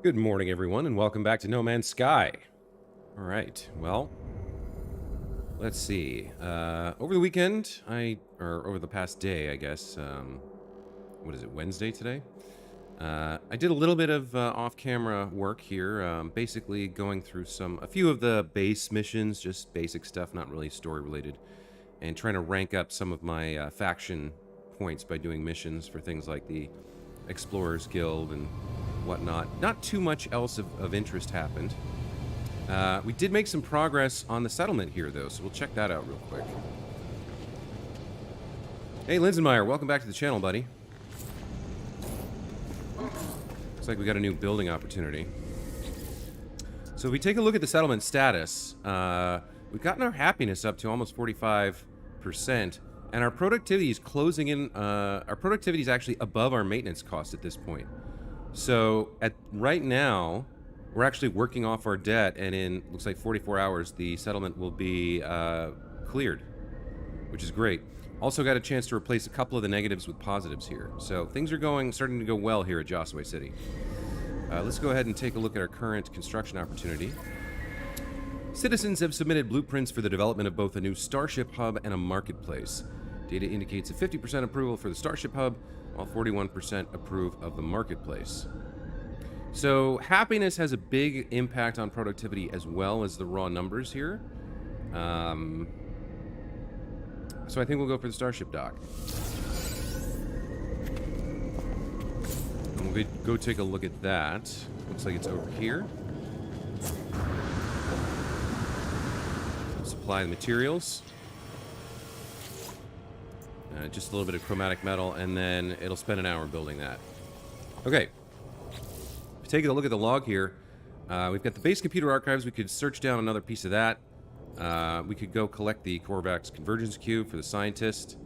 Good morning, everyone, and welcome back to No Man's Sky. All right, well, let's see. Over the weekend, or over the past day, I guess, what is it, Wednesday today? I did a little bit of off-camera work here, basically going through a few of the base missions, just basic stuff, not really story-related, and trying to rank up some of my faction points by doing missions for things like the Explorers Guild and whatnot. Not too much else of interest happened. We did make some progress on the settlement here, though, so we'll check that out real quick. Hey, Linsenmeyer, welcome back to the channel, buddy. Looks like we got a new building opportunity. So if we take a look at the settlement status, we've gotten our happiness up to almost 45%, and our productivity is closing in. Our productivity is actually above our maintenance cost at this point. So right now, we're actually working off our debt, and in looks like 44 hours, the settlement will be cleared, which is great. Also got a chance to replace a couple of the negatives with positives here. So things are starting to go well here at Josway City. Let's go ahead and take a look at our current construction opportunity. Citizens have submitted blueprints for the development of both a new Starship Hub and a marketplace. Data indicates a 50% approval for the Starship Hub, while 41% approve of the marketplace. So happiness has a big impact on productivity as well as the raw numbers here. So I think we'll go for the Starship dock. And we'll go take a look at that. Looks like it's over here. Supply the materials. Just a little bit of chromatic metal, and then it'll spend an hour building that. Okay. Taking a look at the log here, we've got the base computer archives. We could search down another piece of that. We could go collect the Korvax convergence cube for the scientist,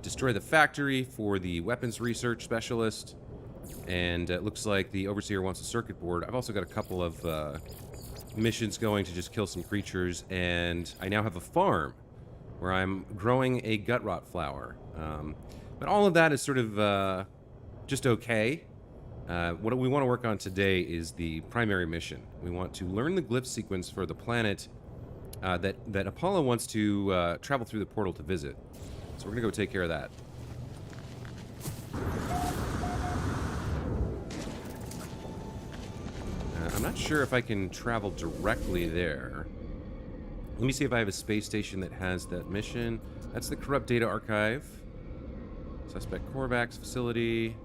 destroy the factory for the weapons research specialist, and it looks like the overseer wants a circuit board. I've also got a couple of missions going to just kill some creatures, and I now have a farm where I'm growing a gut rot flower. But all of that is sort of just okay. What we want to work on today is the primary mission. We want to learn the glyph sequence for the planet that Apollo wants to travel through the portal to visit. So we're going to go take care of that. I'm not sure if I can travel directly there. Let me see if I have a space station that has that mission. That's the Corrupt Data Archive. Suspect Korvax facility.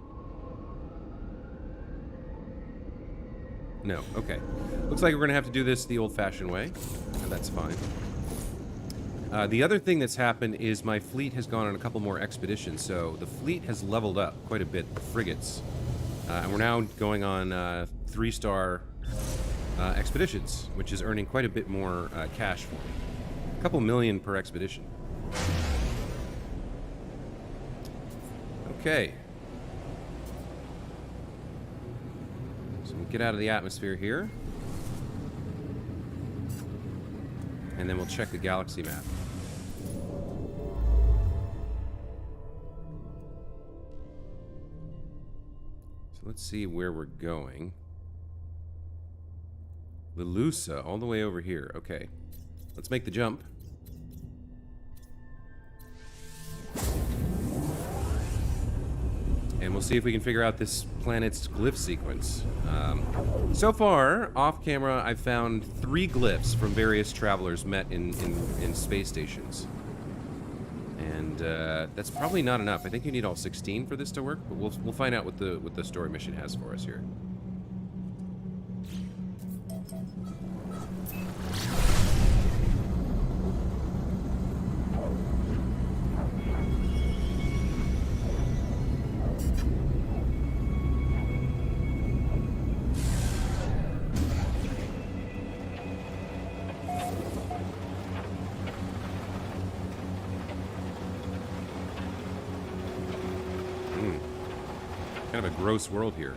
No, okay. Looks like we're going to have to do this the old-fashioned way. And that's fine. The other thing that's happened is my fleet has gone on a couple more expeditions. So the fleet has leveled up quite a bit, the frigates. And we're now going on 3-star expeditions, which is earning quite a bit more cash for me. A couple million per expedition. Okay. So we'll get out of the atmosphere here. And then we'll check the galaxy map. So let's see where we're going. Lelusa, all the way over here. Okay. Let's make the jump. And we'll see if we can figure out this planet's glyph sequence. So far, off camera, I've found 3 glyphs from various travelers met in space stations. And that's probably not enough. I think you need all 16 for this to work, but we'll find out what the story mission has for us here. Kind of a gross world here.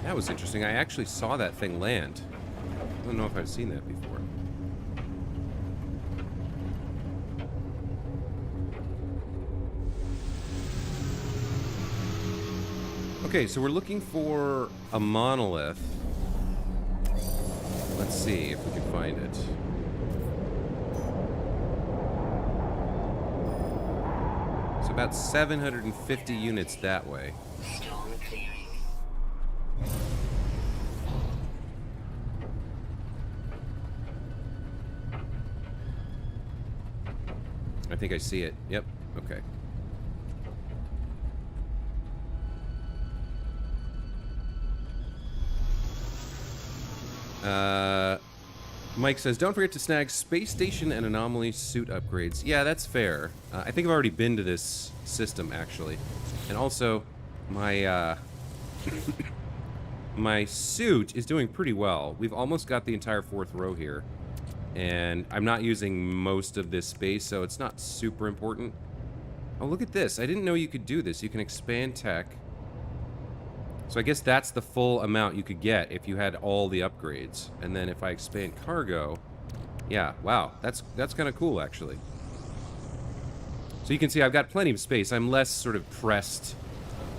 That was interesting. I actually saw that thing land. I don't know if I've seen that before. Okay, so we're looking for a monolith. Let's see if we can find it. It's about 750 units that way. Storm clearing. I think I see it. Yep. Okay. Mike says, don't forget to snag space station and anomaly suit upgrades. Yeah, that's fair. I think I've already been to this system, actually. And also, my, my suit is doing pretty well. We've almost got the entire 4th row here. And I'm not using most of this space, so it's not super important. Oh, look at this. I didn't know you could do this. You can expand tech. So I guess that's the full amount you could get if you had all the upgrades. And then if I expand cargo, yeah, wow, that's kind of cool, actually. So you can see I've got plenty of space. I'm less sort of pressed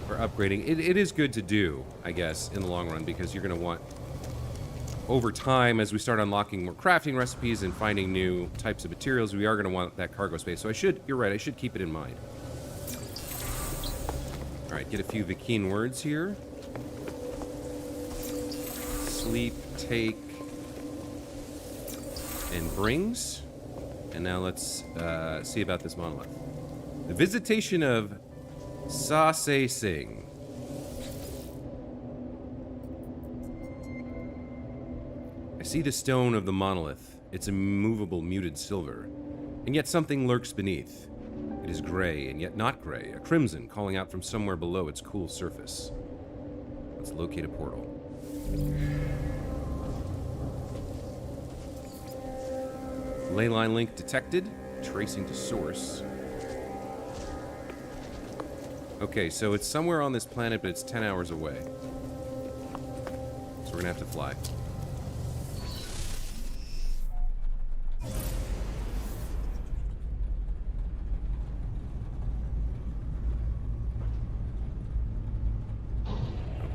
for upgrading. It is good to do, I guess, in the long run, because you're going to want, over time, as we start unlocking more crafting recipes and finding new types of materials, we are going to want that cargo space. So you're right, I should keep it in mind. All right, get a few Viking words here. Sleep, take, and brings. And now let's see about this monolith. The visitation of Sa Se Sing. I see the stone of the monolith, its immovable muted silver, and yet something lurks beneath. It is gray, and yet not gray, a crimson calling out from somewhere below its cool surface. Let's locate a portal. Leyline link detected. Tracing to source. Okay, so it's somewhere on this planet, but it's 10 hours away. So we're gonna have to fly.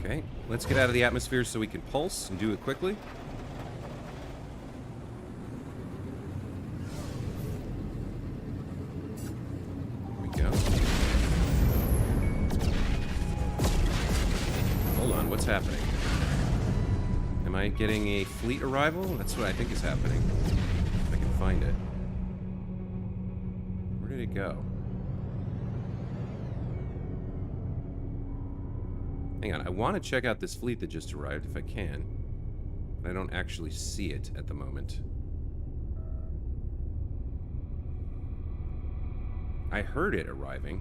Okay, let's get out of the atmosphere so we can pulse and do it quickly. Here we go. Hold on, what's happening? Am I getting a fleet arrival? That's what I think is happening. If I can find it. Where did it go? Hang on, I want to check out this fleet that just arrived if I can. But I don't actually see it at the moment. I heard it arriving.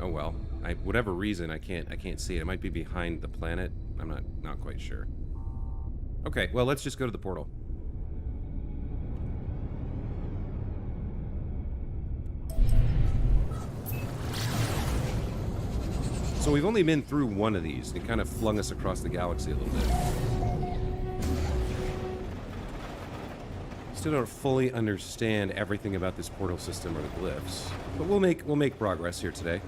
Oh well, whatever reason I can't see it. It might be behind the planet. I'm not quite sure. Okay, well let's just go to the portal. So we've only been through one of these. It kind of flung us across the galaxy a little bit. Still don't fully understand everything about this portal system or the glyphs, but we'll make progress here today.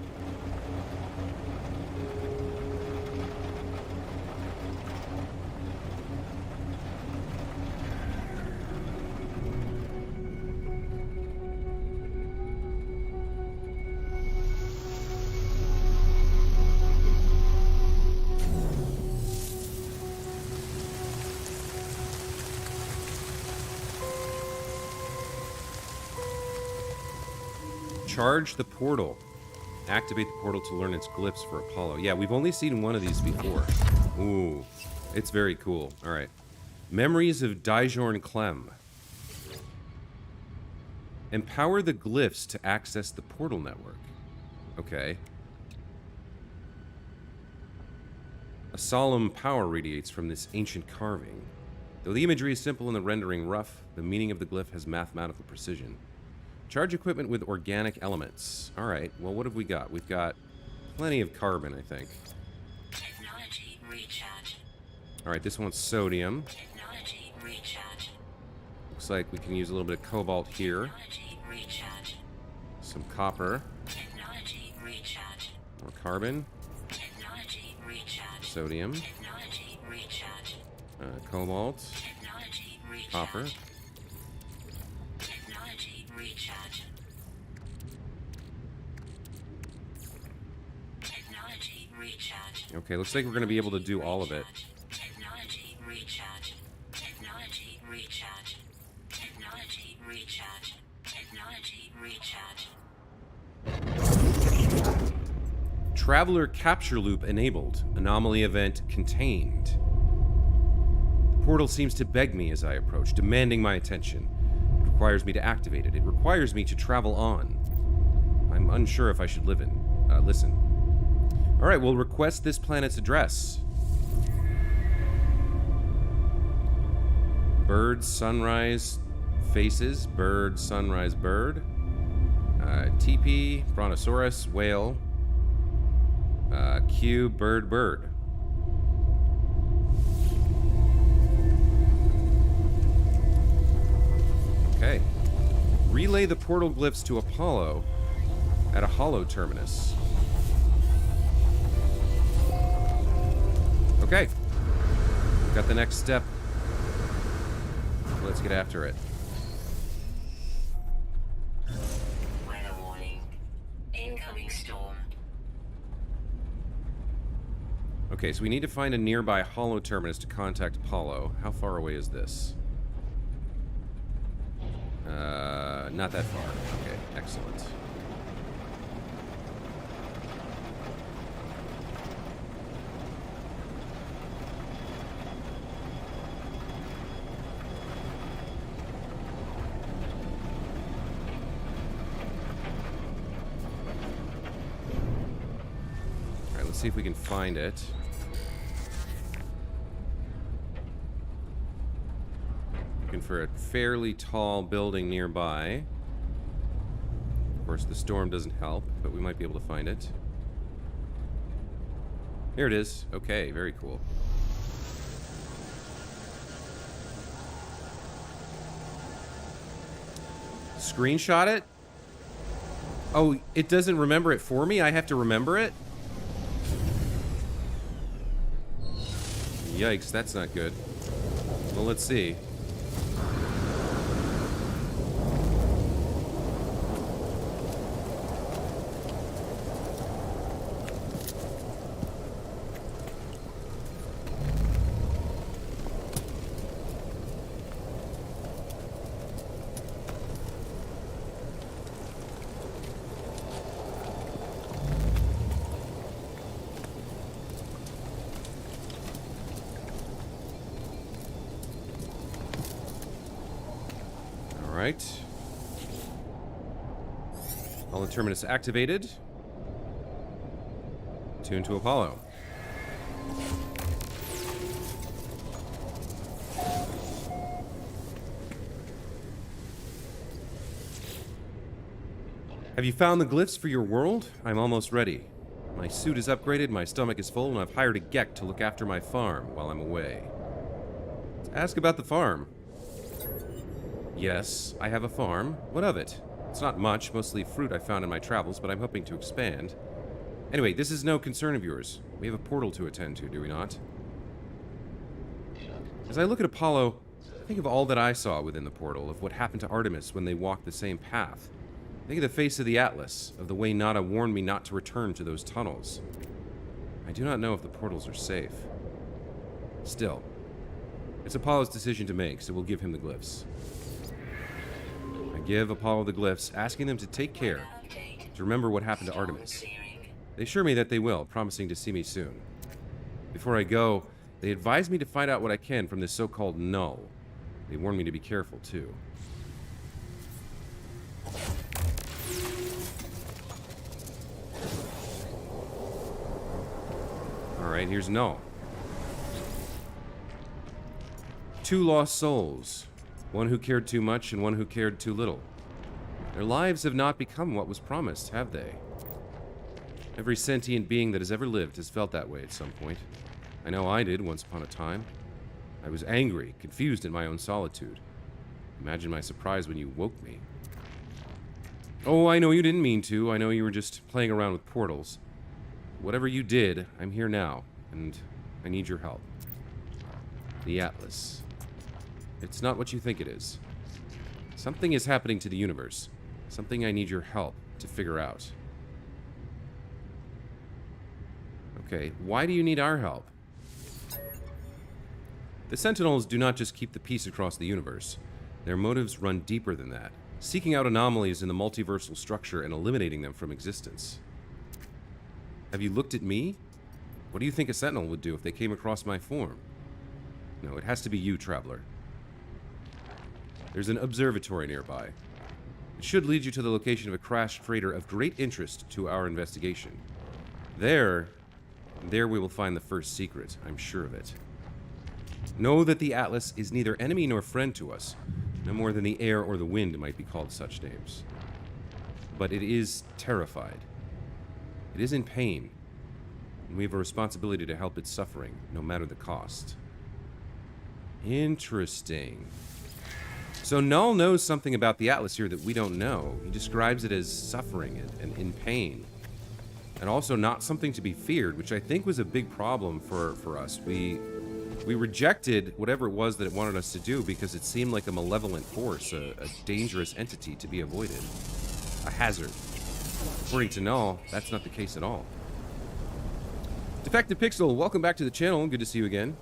Charge the portal. Activate the portal to learn its glyphs for Apollo. Yeah, we've only seen one of these before. Ooh, it's very cool. All right. Memories of Daijorn Clem. Empower the glyphs to access the portal network. Okay. A solemn power radiates from this ancient carving. Though the imagery is simple and the rendering rough, the meaning of the glyph has mathematical precision. Charge equipment with organic elements. Alright, well what have we got? We've got plenty of carbon, I think. Technology recharge. Alright, this one's sodium. Technology recharge. Looks like we can use a little bit of cobalt here. Technology recharge. Some copper. Technology recharge. More carbon. Technology recharge. Sodium. Technology recharge. Cobalt. Technology recharge. Copper. Technology recharge. Technology recharge. Okay, looks like we're going to be able to do all of it. Technology recharge. Technology recharge. Technology recharge. Technology recharge. Traveler capture loop enabled. Anomaly event contained. The portal seems to beg me as I approach, demanding my attention. It requires me to activate it. It requires me to travel on. I'm unsure if I should listen. Alright, we'll request this planet's address. Bird, sunrise, faces. Bird, sunrise, bird. TP, brontosaurus, whale. Q, bird, bird. Okay. Relay the portal glyphs to Apollo at a hollow terminus. Okay. Got the next step. Let's get after it. Weather warning. Incoming storm. Okay, so we need to find a nearby hollow terminus to contact Apollo. How far away is this? Not that far. Okay, excellent. Alright, let's see if we can find it. Looking for a fairly tall building nearby. Of course, the storm doesn't help, but we might be able to find it. Here it is. Okay, very cool. Screenshot it? Oh, it doesn't remember it for me? I have to remember it? Yikes, that's not good. Well, let's see. Alright. All terminus activated. Tune to Apollo. Have you found the glyphs for your world? I'm almost ready. My suit is upgraded, my stomach is full, and I've hired a Gek to look after my farm while I'm away. Let's ask about the farm. Yes, I have a farm. What of it? It's not much, mostly fruit I found in my travels, but I'm hoping to expand. Anyway, this is no concern of yours. We have a portal to attend to, do we not? As I look at Apollo, I think of all that I saw within the portal, of what happened to Artemis when they walked the same path. Think of the face of the Atlas, of the way Nada warned me not to return to those tunnels. I do not know if the portals are safe. Still, it's Apollo's decision to make, so we'll give him the glyphs. I give Apollo the glyphs, asking them to take care, to remember what happened to Artemis. They assure me that they will, promising to see me soon. Before I go, they advise me to find out what I can from this so-called null. They warn me to be careful, too. Alright, here's null. 2 lost souls. One who cared too much and one who cared too little. Their lives have not become what was promised, have they? Every sentient being that has ever lived has felt that way at some point. I know I did once upon a time. I was angry, confused in my own solitude. Imagine my surprise when you woke me. Oh, I know you didn't mean to. I know you were just playing around with portals. whatever you did, I'm here now, and I need your help. The Atlas. It's not what you think it is. Something is happening to the universe. Something I need your help to figure out. Okay, why do you need our help? The Sentinels do not just keep the peace across the universe. Their motives run deeper than that, seeking out anomalies in the multiversal structure and eliminating them from existence. Have you looked at me? What do you think a Sentinel would do if they came across my form? No, it has to be you, Traveler. There's an observatory nearby. It should lead you to the location of a crashed freighter of great interest to our investigation. There we will find the first secret, I'm sure of it. Know that the Atlas is neither enemy nor friend to us, no more than the air or the wind might be called such names. But it is terrified. It is in pain, and we have a responsibility to help its suffering, no matter the cost. Interesting. So Null knows something about the Atlas here that we don't know. He describes it as suffering and in pain. And also not something to be feared, which I think was a big problem for us. We rejected whatever it was that it wanted us to do because it seemed like a malevolent force, a dangerous entity to be avoided. A hazard. According to Null, that's not the case at all. Defective Pixel, welcome back to the channel. Good to see you again.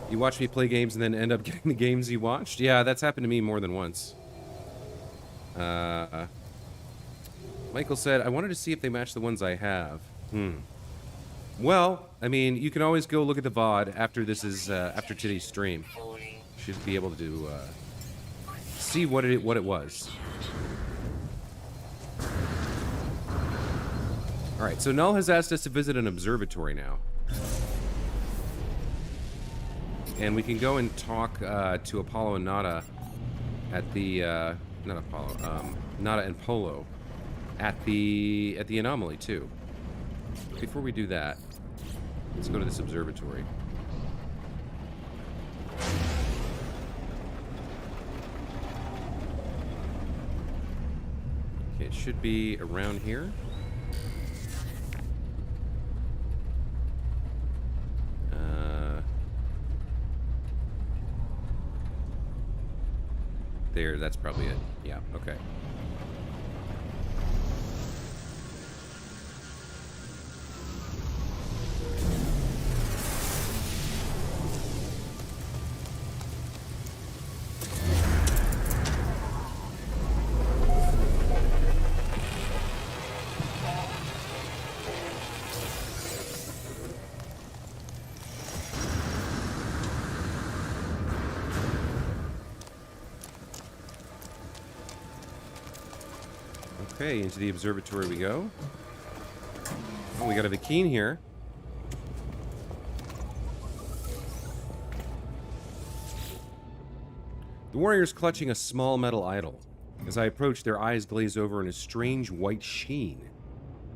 You watch me play games and then end up getting the games you watched? Yeah, that's happened to me more than once. Michael said, I wanted to see if they match the ones I have. Well, I mean, you can always go look at the VOD after this is, after today's stream. Should be able to, see what it was. Alright, so Null has asked us to visit an observatory now. And we can go and talk to Apollo and Nada at the not Apollo, Nada and Polo at the anomaly too. Before we do that, let's go to this observatory. Okay, it should be around here. There, that's probably it. Yeah, okay. Okay, into the observatory we go. Oh, we got a Vakeen here. The warrior's clutching a small metal idol. As I approach, their eyes glaze over in a strange white sheen.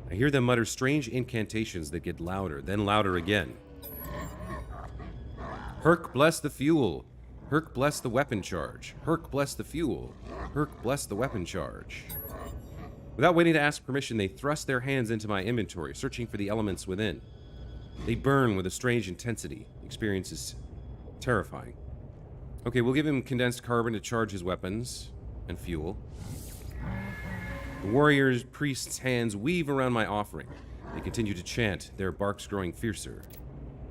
I hear them mutter strange incantations that get louder, then louder again. Herc bless the fuel. Herc bless the weapon charge. Herc bless the fuel. Herc bless the weapon charge. Without waiting to ask permission, they thrust their hands into my inventory, searching for the elements within. They burn with a strange intensity. The experience is terrifying. Okay, we'll give him condensed carbon to charge his weapons and fuel. The warrior's priest's hands weave around my offering. They continue to chant, their barks growing fiercer.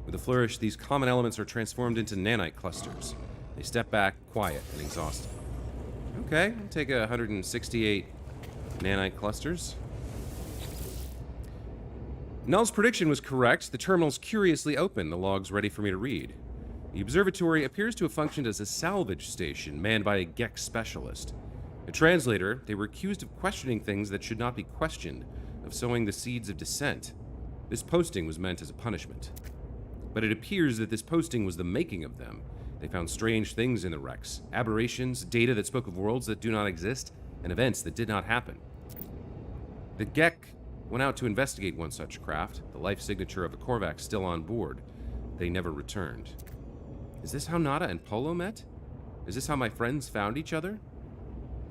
With a flourish, these common elements are transformed into nanite clusters. They step back, quiet and exhausted. Okay, I'll take 168 nanite clusters. Null's prediction was correct. The terminal's curiously open, the logs ready for me to read. The observatory appears to have functioned as a salvage station manned by a Gex specialist. A translator, they were accused of questioning things that should not be questioned, of sowing the seeds of dissent. This posting was meant as a punishment. But it appears that this posting was the making of them. They found strange things in the wrecks, aberrations, data that spoke of worlds that do not exist, and events that did not happen. The Gek went out to investigate one such craft, the life signature of a Korvax still on board. They never returned. Is this how Nada and Polo met? Is this how my friends found each other?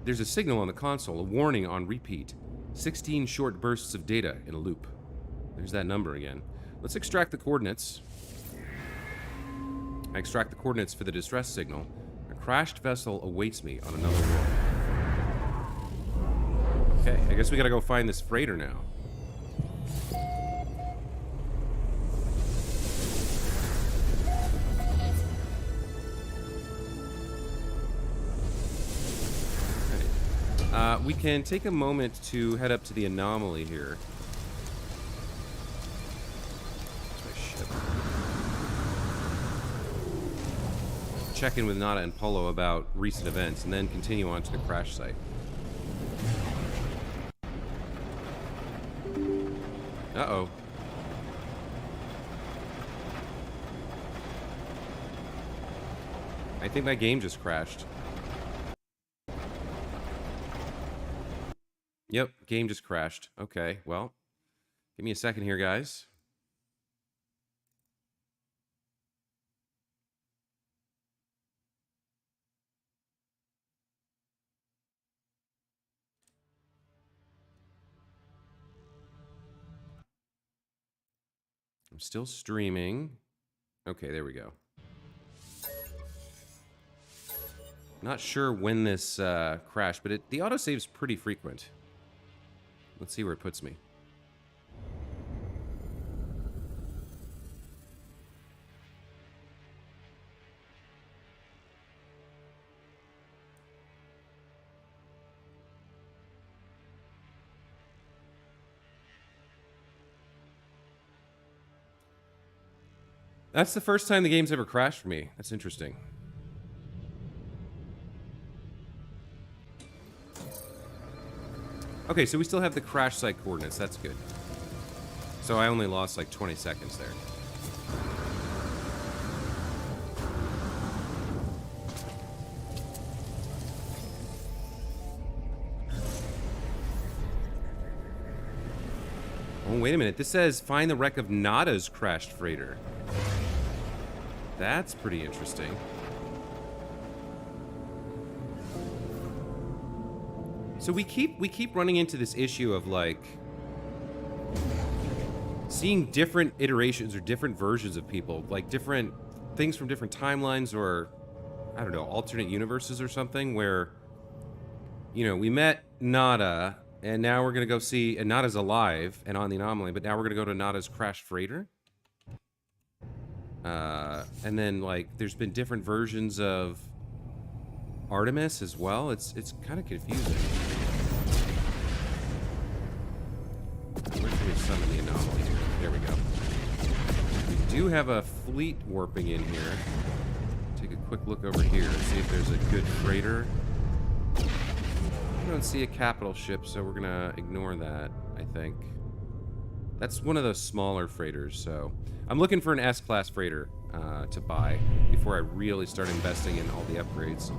There's a signal on the console, a warning on repeat. 16 short bursts of data in a loop. There's that number again. Let's extract the coordinates. I extract the coordinates for the distress signal. A crashed vessel awaits me on another world. Okay, I guess we gotta go find this freighter now. We can take a moment to head up to the anomaly here. That's my ship. Check in with Nada and Polo about recent events, and then continue on to the crash site. Uh-oh. I think my game just crashed. Yep, game just crashed. Okay, well, give me a second here, guys. I'm still streaming. Okay, there we go. Not sure when this crashed, but the autosave's pretty frequent. Let's see where it puts me. That's the first time the game's ever crashed for me. That's interesting. Okay, so we still have the crash site coordinates. That's good. So I only lost like 20 seconds there. Oh, wait a minute. This says find the wreck of Nada's crashed freighter. That's pretty interesting. So we keep running into this issue of like seeing different iterations or different versions of people, like different things from different timelines or I don't know, alternate universes or something where you know, we met Nada and now we're going to go see and Nada's alive and on the anomaly, but now we're going to go to Nada's crashed freighter. And then like there's been different versions of Artemis as well. It's kind of confusing. Where can we summon the anomaly here? There we go. We do have a fleet warping in here. Take a quick look over here and see if there's a good freighter. I don't see a capital ship, so we're gonna ignore that, I think. That's one of those smaller freighters, so... I'm looking for an S-class freighter to buy before I really start investing in all the upgrades.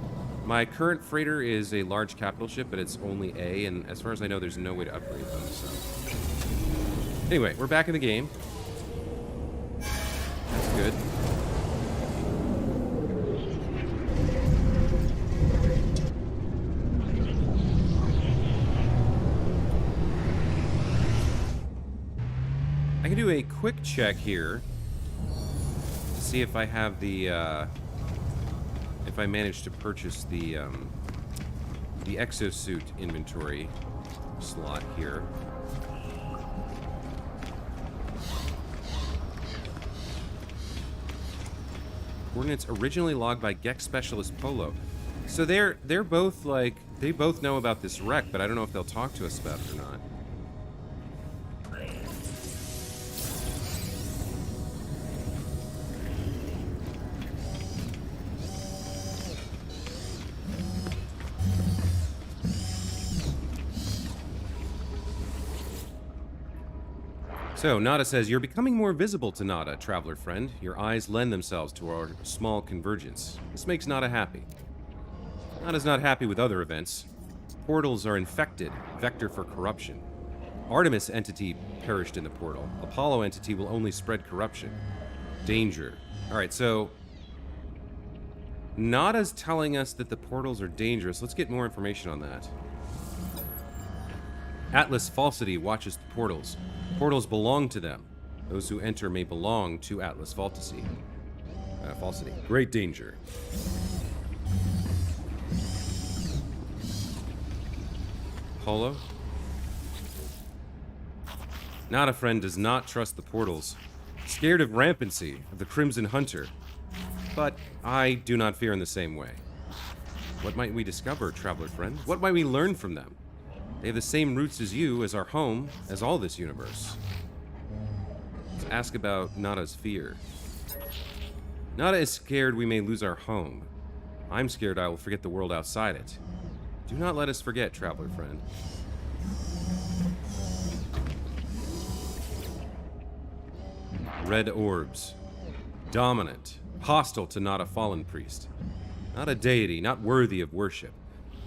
My current freighter is a large capital ship, but it's only A, and as far as I know, there's no way to upgrade them, so... Anyway, we're back in the game. That's good. I can do a quick check here to see if I have the, if I managed to purchase the exosuit inventory slot here. Coordinates originally logged by Gex Specialist Polo. So they're both like, they both know about this wreck, but I don't know if they'll talk to us about it or not. So, Nada says, you're becoming more visible to Nada, traveler friend. Your eyes lend themselves to our small convergence. This makes Nada happy. Nada's not happy with other events. Portals are infected, vector for corruption. Artemis entity perished in the portal. Apollo entity will only spread corruption. Danger. Alright, so... Nada's telling us that the portals are dangerous. Let's get more information on that. Atlas Falsity watches the portals. Portals belong to them. Those who enter may belong to Atlas Falsity. Falsity. Great danger. Polo? Not a friend does not trust the portals. Scared of rampancy of the Crimson Hunter. But I do not fear in the same way. What might we discover, traveler friend? What might we learn from them? They have the same roots as you, as our home, as all this universe. Let's ask about Nada's fear. Nada is scared we may lose our home. I'm scared I will forget the world outside it. Do not let us forget, traveler friend. Red orbs. Dominant. Hostile to Nada fallen priest. Not a deity, not worthy of worship.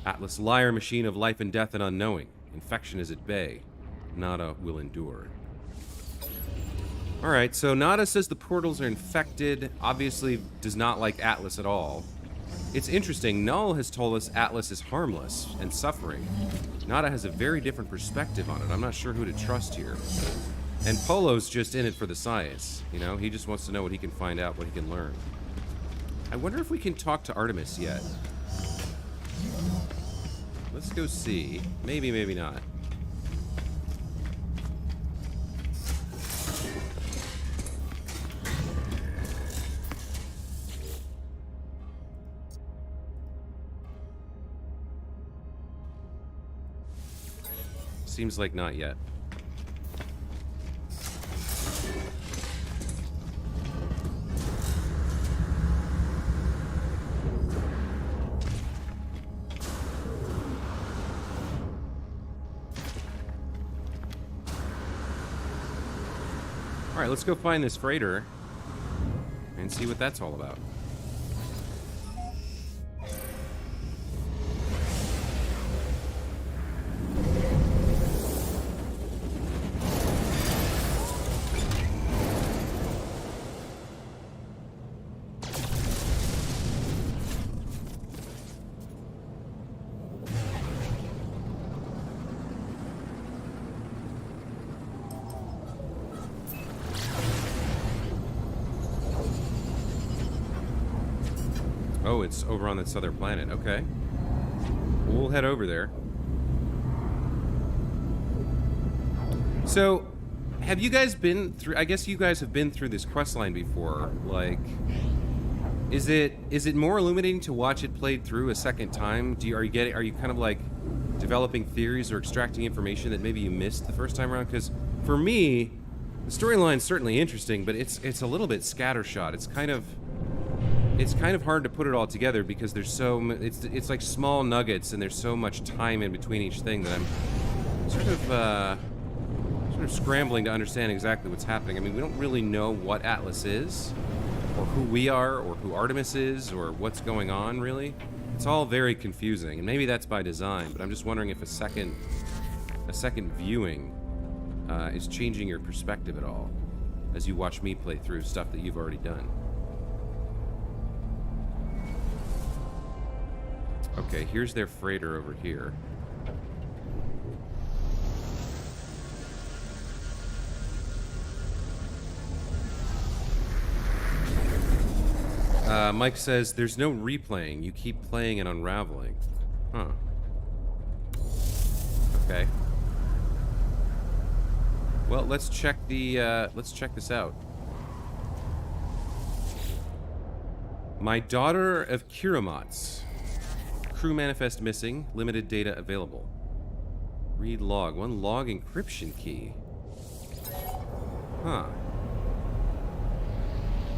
Atlas liar machine of life and death and unknowing. Infection is at bay. Nada will endure. Alright, so Nada says the portals are infected. Obviously does not like Atlas at all. It's interesting, Null has told us Atlas is harmless and suffering. Nada has a very different perspective on it. I'm not sure who to trust here. And Polo's just in it for the science. You know, he just wants to know what he can find out, what he can learn. I wonder if we can talk to Artemis yet. Let's go see. Maybe, maybe not. Seems like not yet. Alright, let's go find this freighter and see what that's all about. Oh, it's over on this other planet. Okay. We'll head over there. So, have you guys been through... I guess you guys have been through this quest line before. Like, is it more illuminating to watch it played through a second time? Are you kind of like developing theories or extracting information that maybe you missed the first time around? Because for me, the storyline's certainly interesting, but it's a little bit scattershot. It's kind of hard to put it all together because there's it's like small nuggets and there's so much time in between each thing that I'm sort of scrambling to understand exactly what's happening. I mean, we don't really know what Atlas is, or who we are, or who Artemis is, or what's going on, really. It's all very confusing, and maybe that's by design, but I'm just wondering if a second viewing is changing your perspective at all as you watch me play through stuff that you've already done. Okay, here's their freighter over here. Mike says, there's no replaying. You keep playing and unraveling. Huh. Okay. Well, let's check this out. My daughter of Kiramats. Crew manifest missing. Limited data available. Read log. One log encryption key. Huh.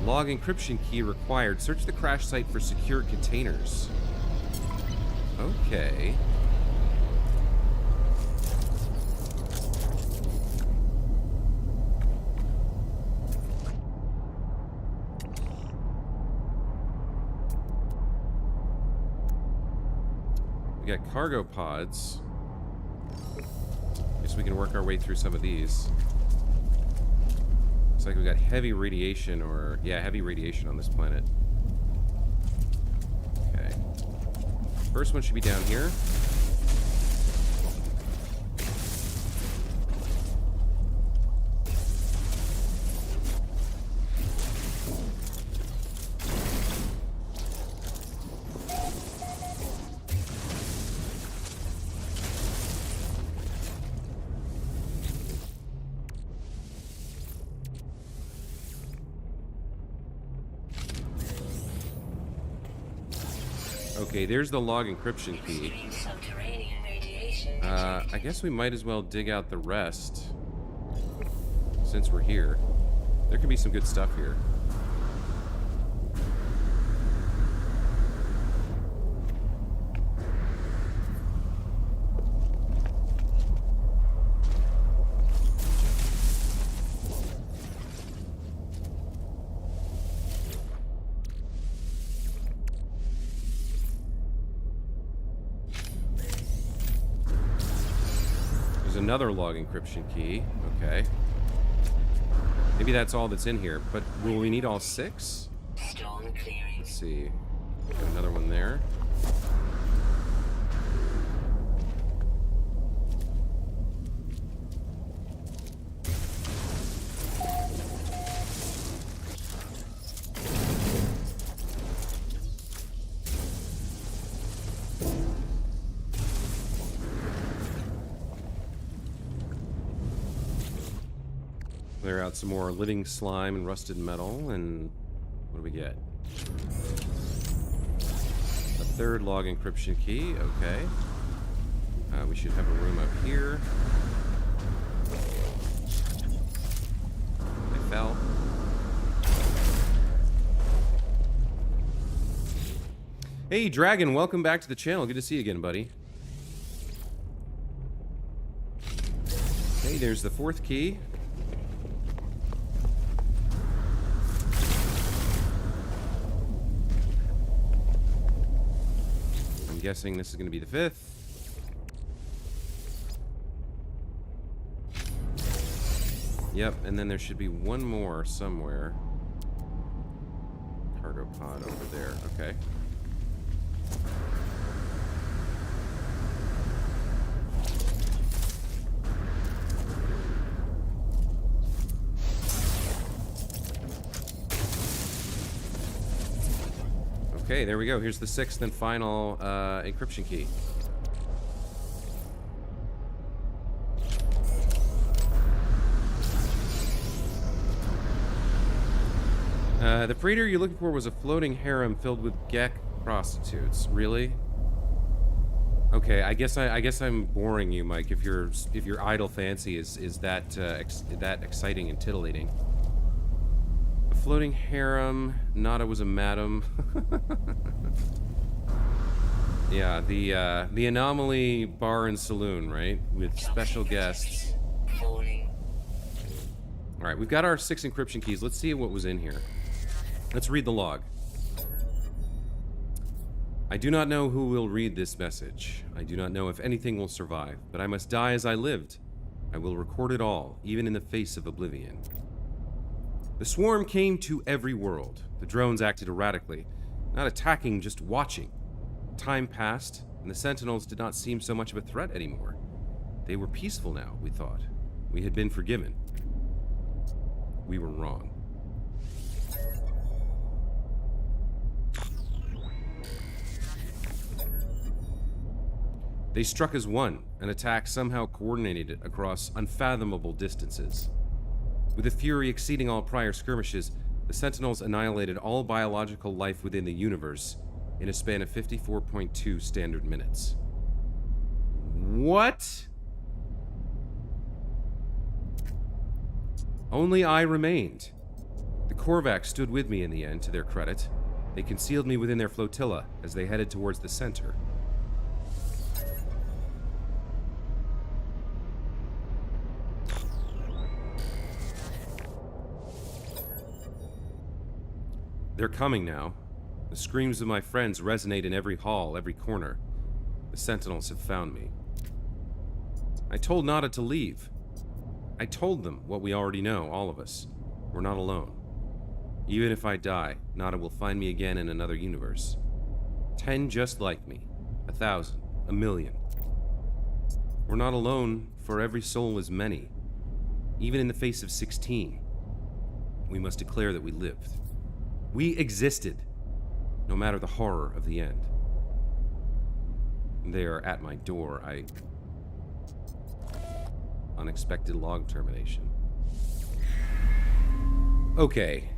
Log encryption key required. Search the crash site for secure containers. Okay. We got cargo pods. Guess we can work our way through some of these. Looks like we got heavy radiation, or yeah, heavy radiation on this planet. Okay. First one should be down here. Okay, there's the log encryption key. Extreme subterranean radiation I guess we might as well dig out the rest since we're here. There could be some good stuff here. Another log encryption key. Okay. Maybe that's all that's in here, but will we need all 6? storm clearing. Let's see. Got another one there. Clear out some more living slime and rusted metal, and what do we get? A third log encryption key, okay. We should have a room up here. They fell. Hey, Dragon, welcome back to the channel. Good to see you again, buddy. Okay, there's the 4th key. I'm guessing this is going to be the 5th. Yep, and then there should be one more somewhere. Cargo pod over there. Okay. Okay, there we go. Here's the 6th and final encryption key. The freighter you're looking for was a floating harem filled with Gek prostitutes. Really? Okay, I guess I'm boring you, Mike. If your idle fancy is that that exciting and titillating. A floating harem. Nada was a madam. Yeah, the anomaly bar and saloon, right? With special guests. All right, we've got our 6 encryption keys. Let's see what was in here. Let's read the log. I do not know who will read this message. I do not know if anything will survive, but I must die as I lived. I will record it all, even in the face of oblivion. The swarm came to every world. The drones acted erratically, not attacking, just watching. Time passed, and the Sentinels did not seem so much of a threat anymore. They were peaceful now, we thought. We had been forgiven. We were wrong. They struck as one, an attack somehow coordinated across unfathomable distances. With a fury exceeding all prior skirmishes, the Sentinels annihilated all biological life within the universe in a span of 54.2 standard minutes. What? Only I remained. The Korvax stood with me in the end, to their credit. They concealed me within their flotilla as they headed towards the center. They're coming now. The screams of my friends resonate in every hall, every corner. The Sentinels have found me. I told Nada to leave. I told them what we already know, all of us. We're not alone. Even if I die, Nada will find me again in another universe. 10 just like me. 1,000. 1,000,000. We're not alone, for every soul is many. Even in the face of 16, we must declare that we lived. We existed, no matter the horror of the end. They are at my door. Unexpected log termination. Okay.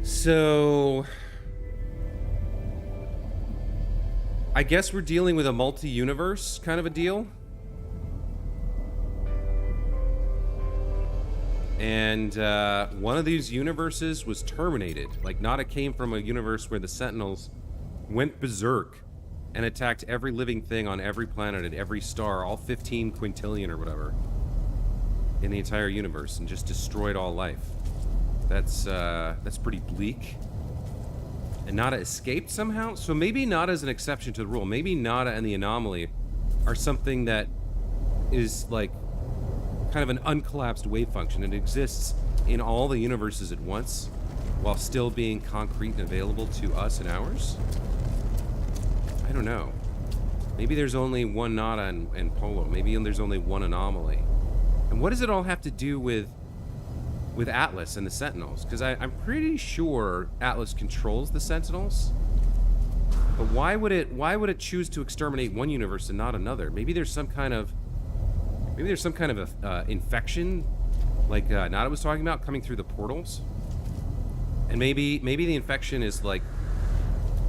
So... I guess we're dealing with a multi-universe kind of a deal. And one of these universes was terminated. Like, Nada came from a universe where the Sentinels went berserk and attacked every living thing on every planet and every star, all 15 quintillion or whatever, in the entire universe, and just destroyed all life. That's pretty bleak. And Nada escaped somehow? So maybe Nada's an exception to the rule. Maybe Nada and the anomaly are something that is, like, kind of an uncollapsed wave function. It exists in all the universes at once, while still being concrete and available to us and ours? I don't know. Maybe there's only one Nada and Polo. Maybe there's only one anomaly. And what does it all have to do with Atlas and the Sentinels? Because I'm pretty sure Atlas controls the Sentinels. But why would it choose to exterminate one universe and not another? Maybe there's some kind of infection, like Nada was talking about, coming through the portals. And maybe the infection is like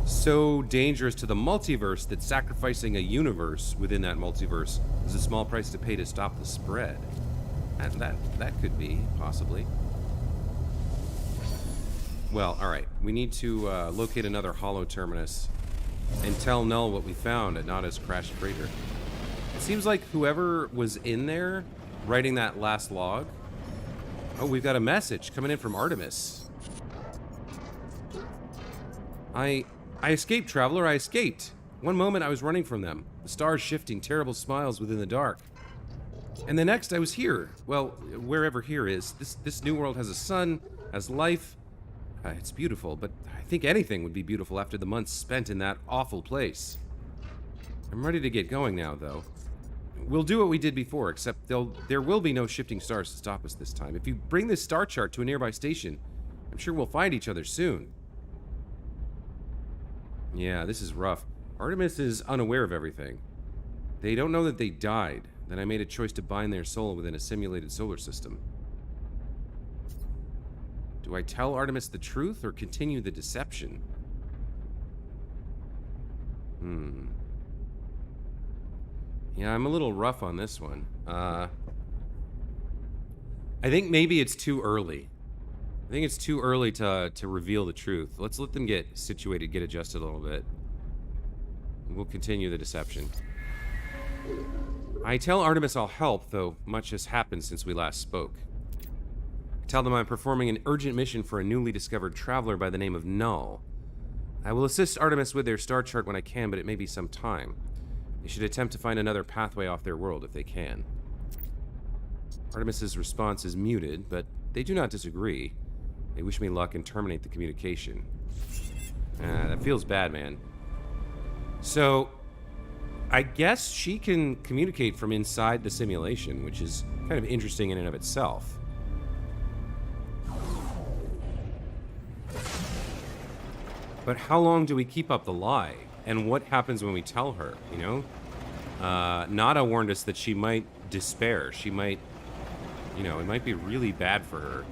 so dangerous to the multiverse that sacrificing a universe within that multiverse is a small price to pay to stop the spread. That could be, possibly. Well, alright. We need to locate another hollow terminus and tell Null what we found at Nada's crashed freighter. It seems like whoever was in there writing that last log... Oh, we've got a message coming in from Artemis. I escaped, Traveler, I escaped. One moment I was running from them, the stars shifting, terrible smiles within the dark. And the next I was here. Well, wherever here is. This new world has a sun, has life. It's beautiful, but I think anything would be beautiful after the months spent in that awful place. I'm ready to get going now, though. We'll do what we did before, except there will be no shifting stars to stop us this time. If you bring this star chart to a nearby station, I'm sure we'll find each other soon. Yeah, this is rough. Artemis is unaware of everything. They don't know that they died. Then I made a choice to bind their soul within a simulated solar system. Do I tell Artemis the truth or continue the deception? Yeah, I'm a little rough on this one. I think maybe it's too early. I think it's too early to reveal the truth. Let's let them get situated, get adjusted a little bit. We'll continue the deception. I tell Artemis I'll help, though much has happened since we last spoke. I tell them I'm performing an urgent mission for a newly discovered traveler by the name of Null. I will assist Artemis with their star chart when I can, but it may be some time. They should attempt to find another pathway off their world if they can. Artemis's response is muted, but they do not disagree. They wish me luck and terminate the communication. That feels bad, man. So, I guess she can communicate from inside the simulation, which is kind of interesting in and of itself. But how long do we keep up the lie? And what happens when we tell her, you know? Nada warned us that she might despair. She might, you know, it might be really bad for her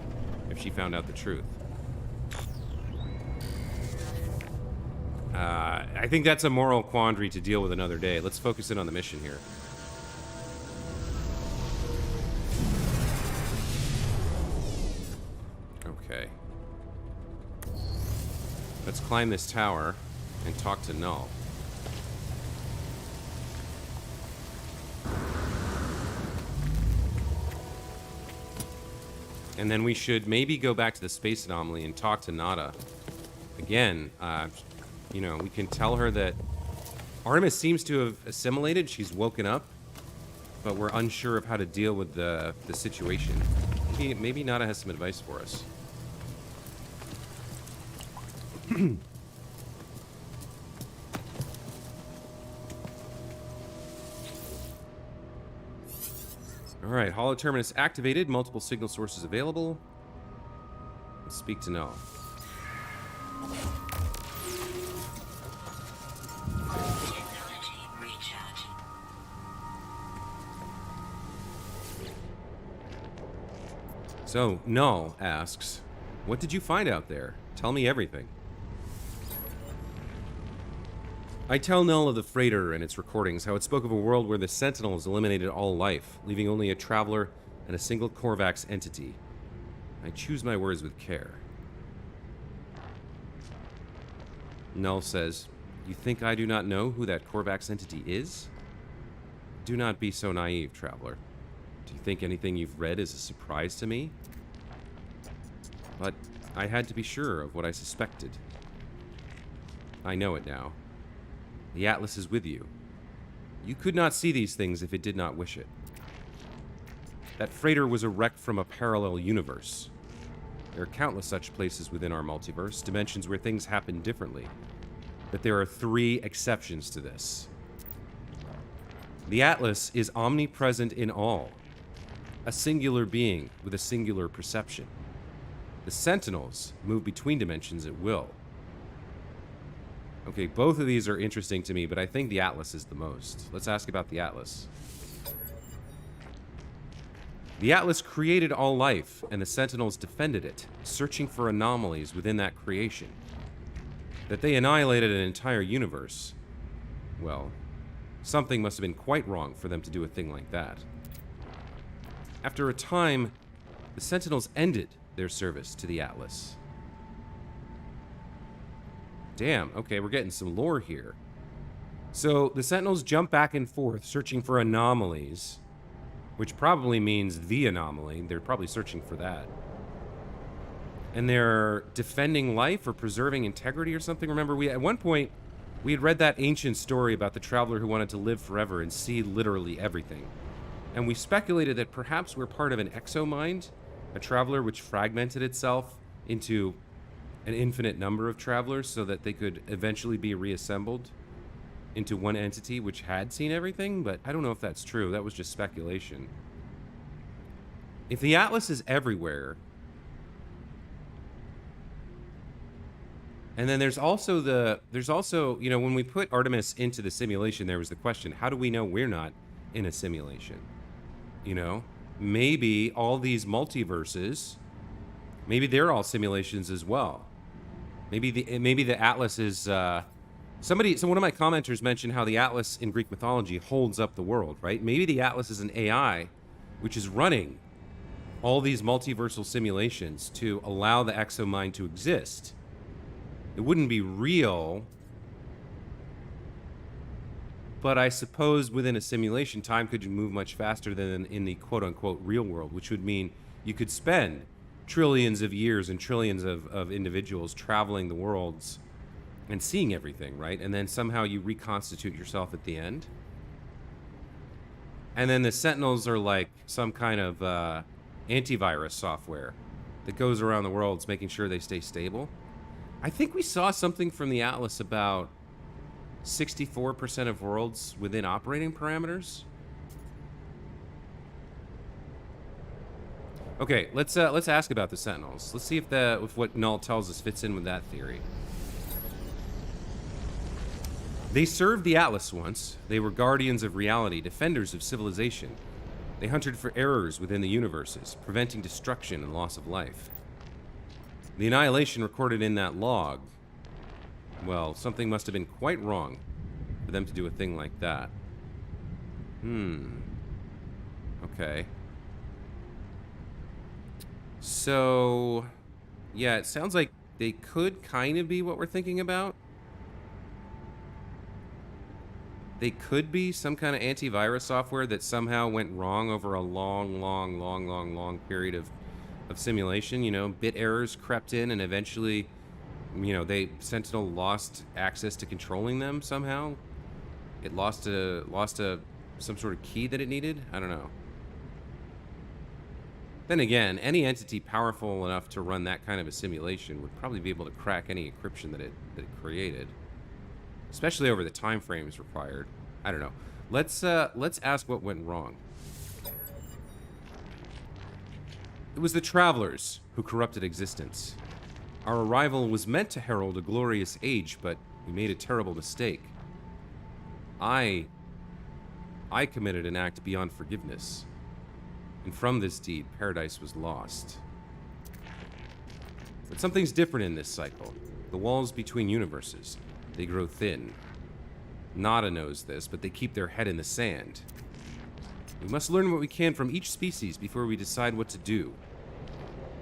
if she found out the truth. I think that's a moral quandary to deal with another day. Let's focus in on the mission here. Okay. Let's climb this tower and talk to Null. And then we should maybe go back to the space anomaly and talk to Nada. Again, you know, we can tell her that Artemis seems to have assimilated. She's woken up, but we're unsure of how to deal with the situation. Maybe Nada has some advice for us. Alright, Holo Terminus activated, multiple signal sources available. Let's speak to Null. Technology recharge. So, Null asks, what did you find out there? Tell me everything. I tell Null of the freighter and its recordings how it spoke of a world where the Sentinels eliminated all life, leaving only a traveler and a single Korvax entity. I choose my words with care. Null says, "You think I do not know who that Korvax entity is? Do not be so naive, traveler. Do you think anything you've read is a surprise to me? But I had to be sure of what I suspected. I know it now. The Atlas is with you. You could not see these things if it did not wish it. That freighter was a wreck from a parallel universe. There are countless such places within our multiverse, dimensions where things happen differently. But there are 3 exceptions to this. The Atlas is omnipresent in all, a singular being with a singular perception. The Sentinels move between dimensions at will. Okay, both of these are interesting to me, but I think the Atlas is the most. Let's ask about the Atlas. The Atlas created all life, and the Sentinels defended it, searching for anomalies within that creation. That they annihilated an entire universe. Well, something must have been quite wrong for them to do a thing like that. After a time, the Sentinels ended their service to the Atlas. Damn, okay, we're getting some lore here. So, the Sentinels jump back and forth, searching for anomalies, which probably means the anomaly. They're probably searching for that. And they're defending life or preserving integrity or something. Remember, at one point, we had read that ancient story about the traveler who wanted to live forever and see literally everything. And we speculated that perhaps we're part of an exomind, a traveler which fragmented itself into an infinite number of travelers so that they could eventually be reassembled into one entity which had seen everything, but I don't know if that's true. That was just speculation. If the Atlas is everywhere, and then there's also, you know, when we put Artemis into the simulation, there was the question, how do we know we're not in a simulation? You know, maybe all these multiverses, maybe they're all simulations as well. Maybe the Atlas is, so one of my commenters mentioned how the Atlas in Greek mythology holds up the world, right? Maybe the Atlas is an AI which is running all these multiversal simulations to allow the exomind to exist. It wouldn't be real, but I suppose within a simulation, time could move much faster than in the quote-unquote real world, which would mean you could spend trillions of years and trillions of individuals traveling the worlds and seeing everything, right? And then somehow you reconstitute yourself at the end. And then the Sentinels are like some kind of antivirus software that goes around the worlds making sure they stay stable. I think we saw something from the Atlas about 64% of worlds within operating parameters. Okay, let's ask about the Sentinels. Let's see if what Null tells us fits in with that theory. They served the Atlas once. They were guardians of reality, defenders of civilization. They hunted for errors within the universes, preventing destruction and loss of life. The annihilation recorded in that log, well, something must have been quite wrong for them to do a thing like that. Okay. So, yeah, it sounds like they could kind of be what we're thinking about. They could be some kind of antivirus software that somehow went wrong over a long period of simulation. You know, bit errors crept in and eventually, you know, Sentinel lost access to controlling them somehow. It lost some sort of key that it needed. I don't know. Then again, any entity powerful enough to run that kind of a simulation would probably be able to crack any encryption that it created, especially over the time frames required. I don't know. Let's ask what went wrong. It was the travelers who corrupted existence. Our arrival was meant to herald a glorious age, but we made a terrible mistake. I committed an act beyond forgiveness. And from this deed, paradise was lost. But something's different in this cycle. The walls between universes, they grow thin. Nada knows this, but they keep their head in the sand. We must learn what we can from each species before we decide what to do.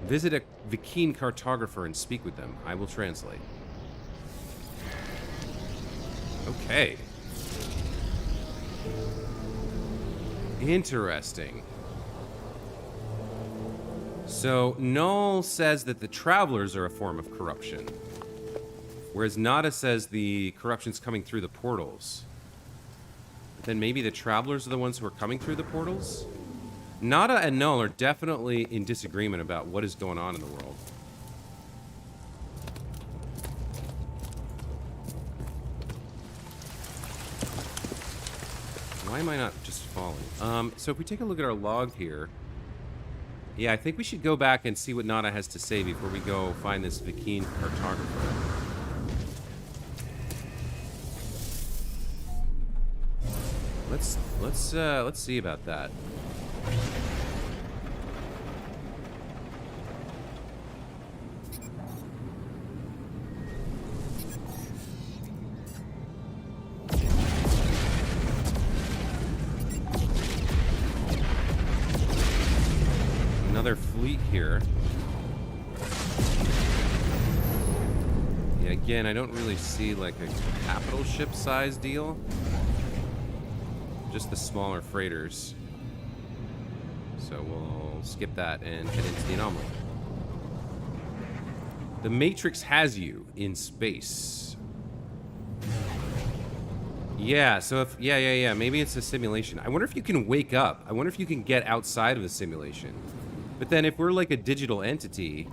Visit a Vikine cartographer and speak with them. I will translate. Okay. Interesting. So, Null says that the travelers are a form of corruption. Whereas Nada says the corruption's coming through the portals. But then maybe the travelers are the ones who are coming through the portals? Nada and Null are definitely in disagreement about what is going on in the world. Why am I not just falling? So if we take a look at our log here... Yeah, I think we should go back and see what Nada has to say before we go find this Vikine cartographer. Let's see about that. Another fleet here. Yeah, again, I don't really see like a capital ship size deal. Just the smaller freighters. So we'll skip that and head into the anomaly. The Matrix has you in space. Yeah, so if... Yeah. Maybe it's a simulation. I wonder if you can wake up. I wonder if you can get outside of the simulation. But then if we're like a digital entity,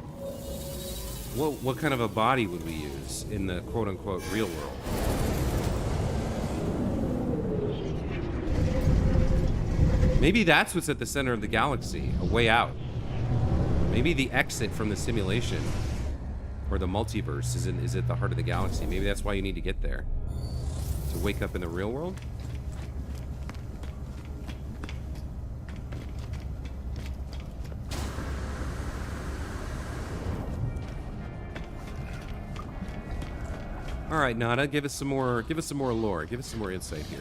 what kind of a body would we use in the quote-unquote real world? Maybe that's what's at the center of the galaxy, a way out. Maybe the exit from the simulation or the multiverse is at the heart of the galaxy. Maybe that's why you need to get there. To wake up in the real world? All right, Nada, give us some more lore. Give us some more insight here.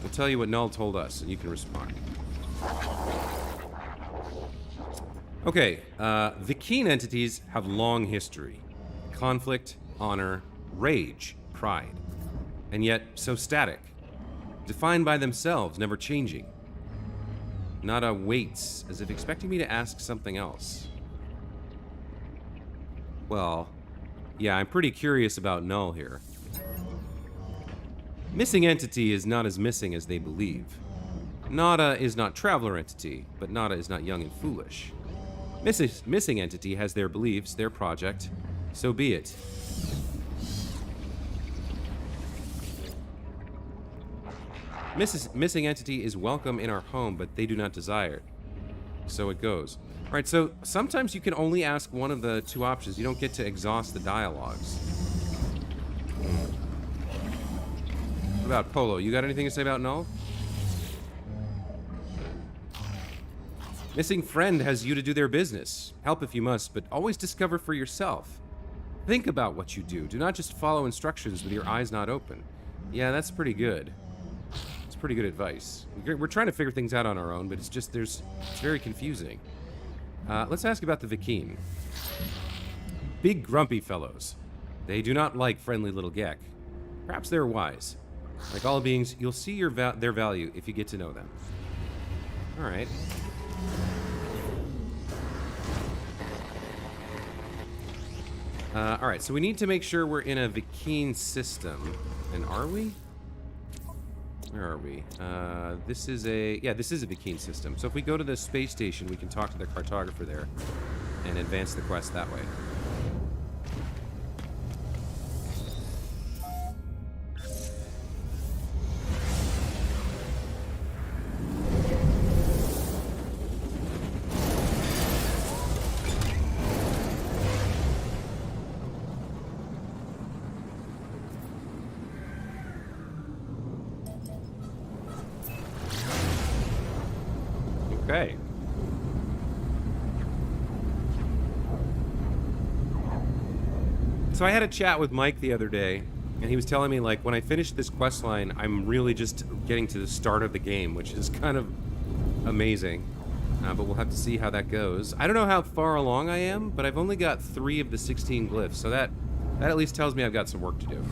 We'll tell you what Null told us, and you can respond. Okay, Vikine entities have long history. Conflict, honor, rage, pride. And yet, so static. Defined by themselves, never changing. Nada waits, as if expecting me to ask something else. Well, yeah, I'm pretty curious about Null here. Missing entity is not as missing as they believe. Nada is not traveler entity, but Nada is not young and foolish. Missing entity has their beliefs, their project. So be it. Missing entity is welcome in our home, but they do not desire it. So it goes. All right, so sometimes you can only ask one of the two options. You don't get to exhaust the dialogues. What about Polo? You got anything to say about Null? Missing friend has you to do their business. Help if you must, but always discover for yourself. Think about what you do. Do not just follow instructions with your eyes not open. Yeah, that's pretty good. It's pretty good advice. We're trying to figure things out on our own, but it's just, it's very confusing. Let's ask about the Vikine. Big grumpy fellows. They do not like friendly little Gek. Perhaps they're wise. Like all beings, you'll see their value if you get to know them. All right. All right, so we need to make sure we're in a Vikine system. And are we? Where are we? This is a Vikine system. So if we go to the space station, we can talk to the cartographer there and advance the quest that way. Okay. So I had a chat with Mike the other day, And he was telling me, like, when I finish this quest line, I'm really just getting to the start of the game, which is kind of amazing. But we'll have to see how that goes. I don't know how far along I am, but I've only got 3 of the 16 glyphs, so that at least tells me I've got some work to do.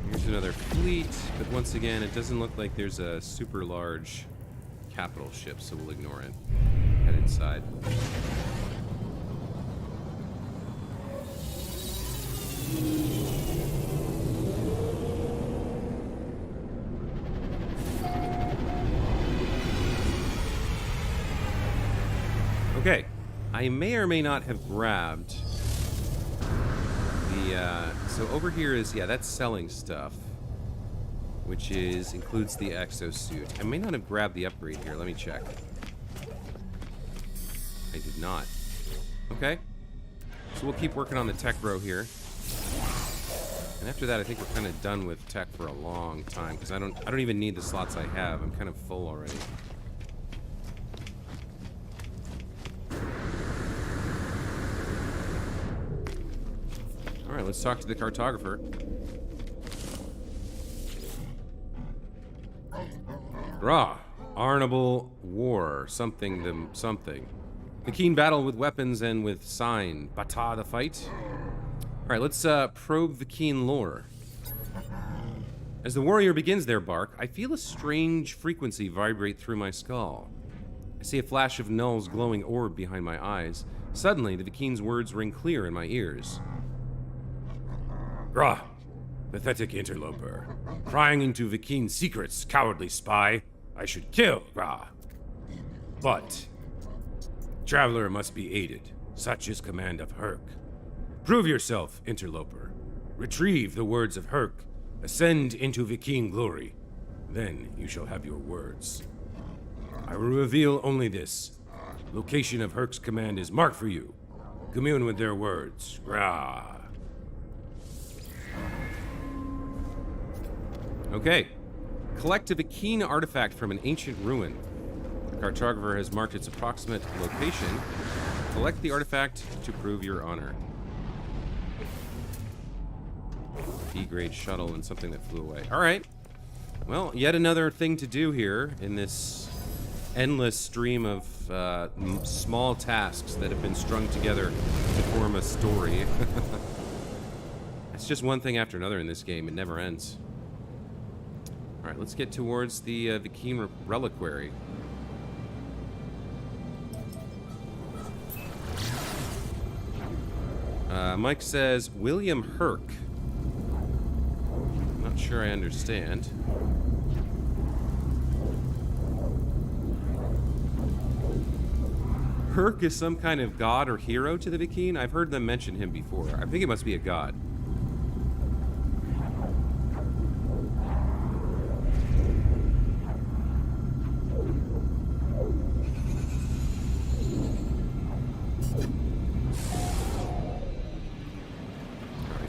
Here's another fleet, but once again, it doesn't look like there's a super large capital ship, so we'll ignore it. Head inside. Okay, I may or may not have grabbed the, so over here is, yeah, that's selling stuff, which includes the exosuit. I may not have grabbed the upgrade here, let me check. I did not. Okay, so we'll keep working on the tech row here. And after that, I think we're kind of done with tech for a long time, because I don't even need the slots I have. I'm kind of full already. All right, let's talk to the cartographer. Rah, Arnable War, something the something. The keen battle with weapons and with sign. Bata the fight. All right, let's probe the keen lore. As the warrior begins their bark, I feel a strange frequency vibrate through my skull. I see a flash of Null's glowing orb behind my eyes. Suddenly, the Vikeen's words ring clear in my ears. Grah, pathetic interloper. Prying into Vikeen's secrets, cowardly spy. I should kill Grah. But traveler must be aided. Such is command of Herc. Prove yourself, interloper. Retrieve the words of Herc. Ascend into Vikeen glory. Then you shall have your words. I will reveal only this. Location of Herc's command is marked for you. Commune with their words. Grah. Okay. Collect a Vikeen artifact from an ancient ruin. The cartographer has marked its approximate location. Collect the artifact to prove your honor. B-grade shuttle and something that flew away. All right. Well, yet another thing to do here in this endless stream of small tasks that have been strung together to form a story. It's just one thing after another in this game. It never ends. All right, let's get towards the Vikeen reliquary. Mike says, William Herc. Not sure I understand. Herc is some kind of god or hero to the Vikeen? I've heard them mention him before. I think it must be a god.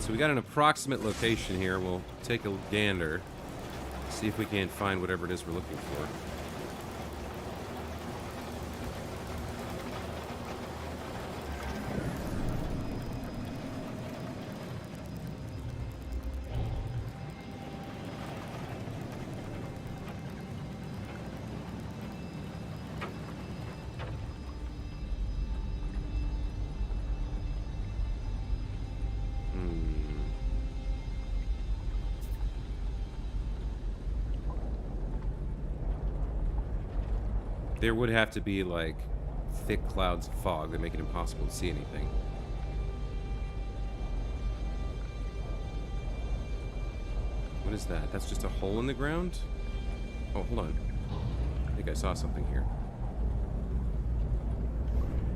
So we got an approximate location here. We'll take a gander. See if we can't find whatever it is we're looking for. There would have to be, like, thick clouds of fog that make it impossible to see anything. What is that? That's just a hole in the ground? Oh, hold on. I think I saw something here.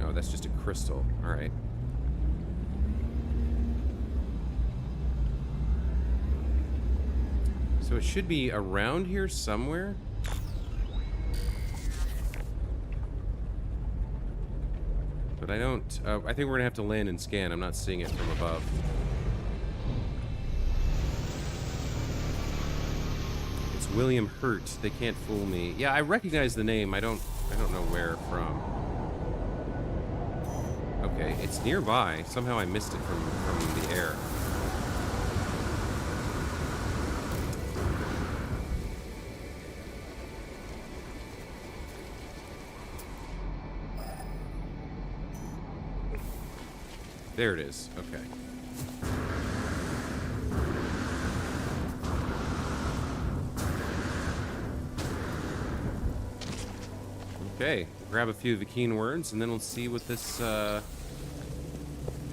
Oh, that's just a crystal. Alright. So it should be around here somewhere. But I don't... I think we're going to have to land and scan. I'm not seeing it from above. William Hurt. They can't fool me. Yeah, I recognize the name. I don't know where from. Okay, it's nearby. Somehow I missed it from the air. There it is. Okay. Okay, grab a few Vikine words, and then we'll see what this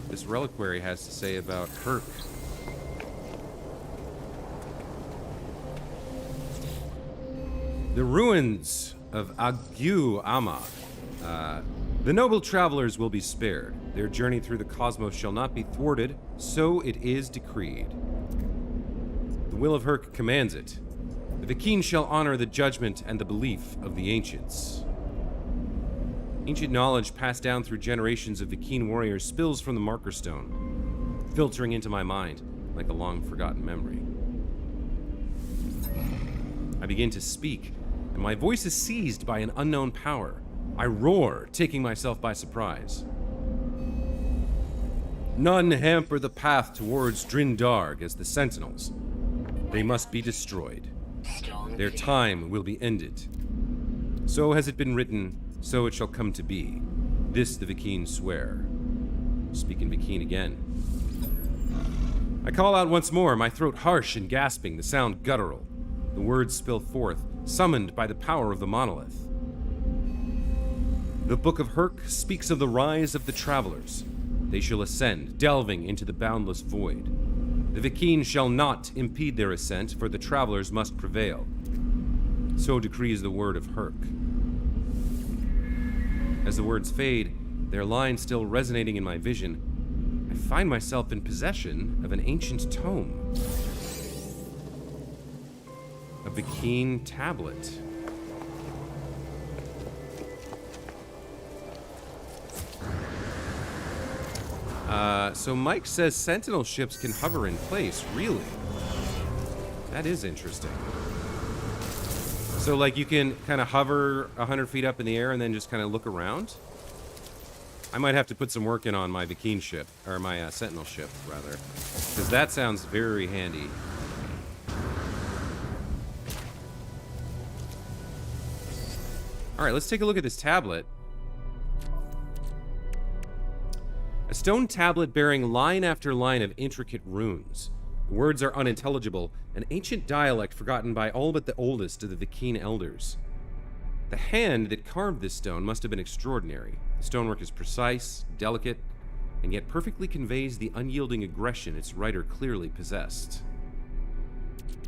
this reliquary has to say about Herc. The ruins of Agu Ama. The noble travelers will be spared. Their journey through the cosmos shall not be thwarted, so it is decreed. The will of Herc commands it. The Vikine shall honor the judgment and the belief of the ancients. Ancient knowledge passed down through generations of Vikine warriors spills from the marker stone, filtering into my mind like a long-forgotten memory. I begin to speak, and my voice is seized by an unknown power. I roar, taking myself by surprise. None hamper the path towards Drindarg as the Sentinels. They must be destroyed. Their time will be ended. So has it been written, so it shall come to be. This the Vikine swear. Speak in Vikine again. I call out once more, my throat harsh and gasping, the sound guttural. The words spill forth, summoned by the power of the monolith. The Book of Herc speaks of the rise of the travelers. They shall ascend, delving into the boundless void. The Vikine shall not impede their ascent, for the travelers must prevail. So decrees the word of Herc. As the words fade, their lines still resonating in my vision, I find myself in possession of an ancient tome. A Vikine tablet. So Mike says Sentinel ships can hover in place. Really? That is interesting. So, like, you can kind of hover 100 feet up in the air and then just kind of look around? I might have to put some work in on my Vikine ship, or my Sentinel ship, rather. Because that sounds very handy. Alright, let's take a look at this tablet. A stone tablet bearing line after line of intricate runes. The words are unintelligible, an ancient dialect forgotten by all but the oldest of the Vikine elders. The hand that carved this stone must have been extraordinary. The stonework is precise, delicate, and yet perfectly conveys the unyielding aggression its writer clearly possessed.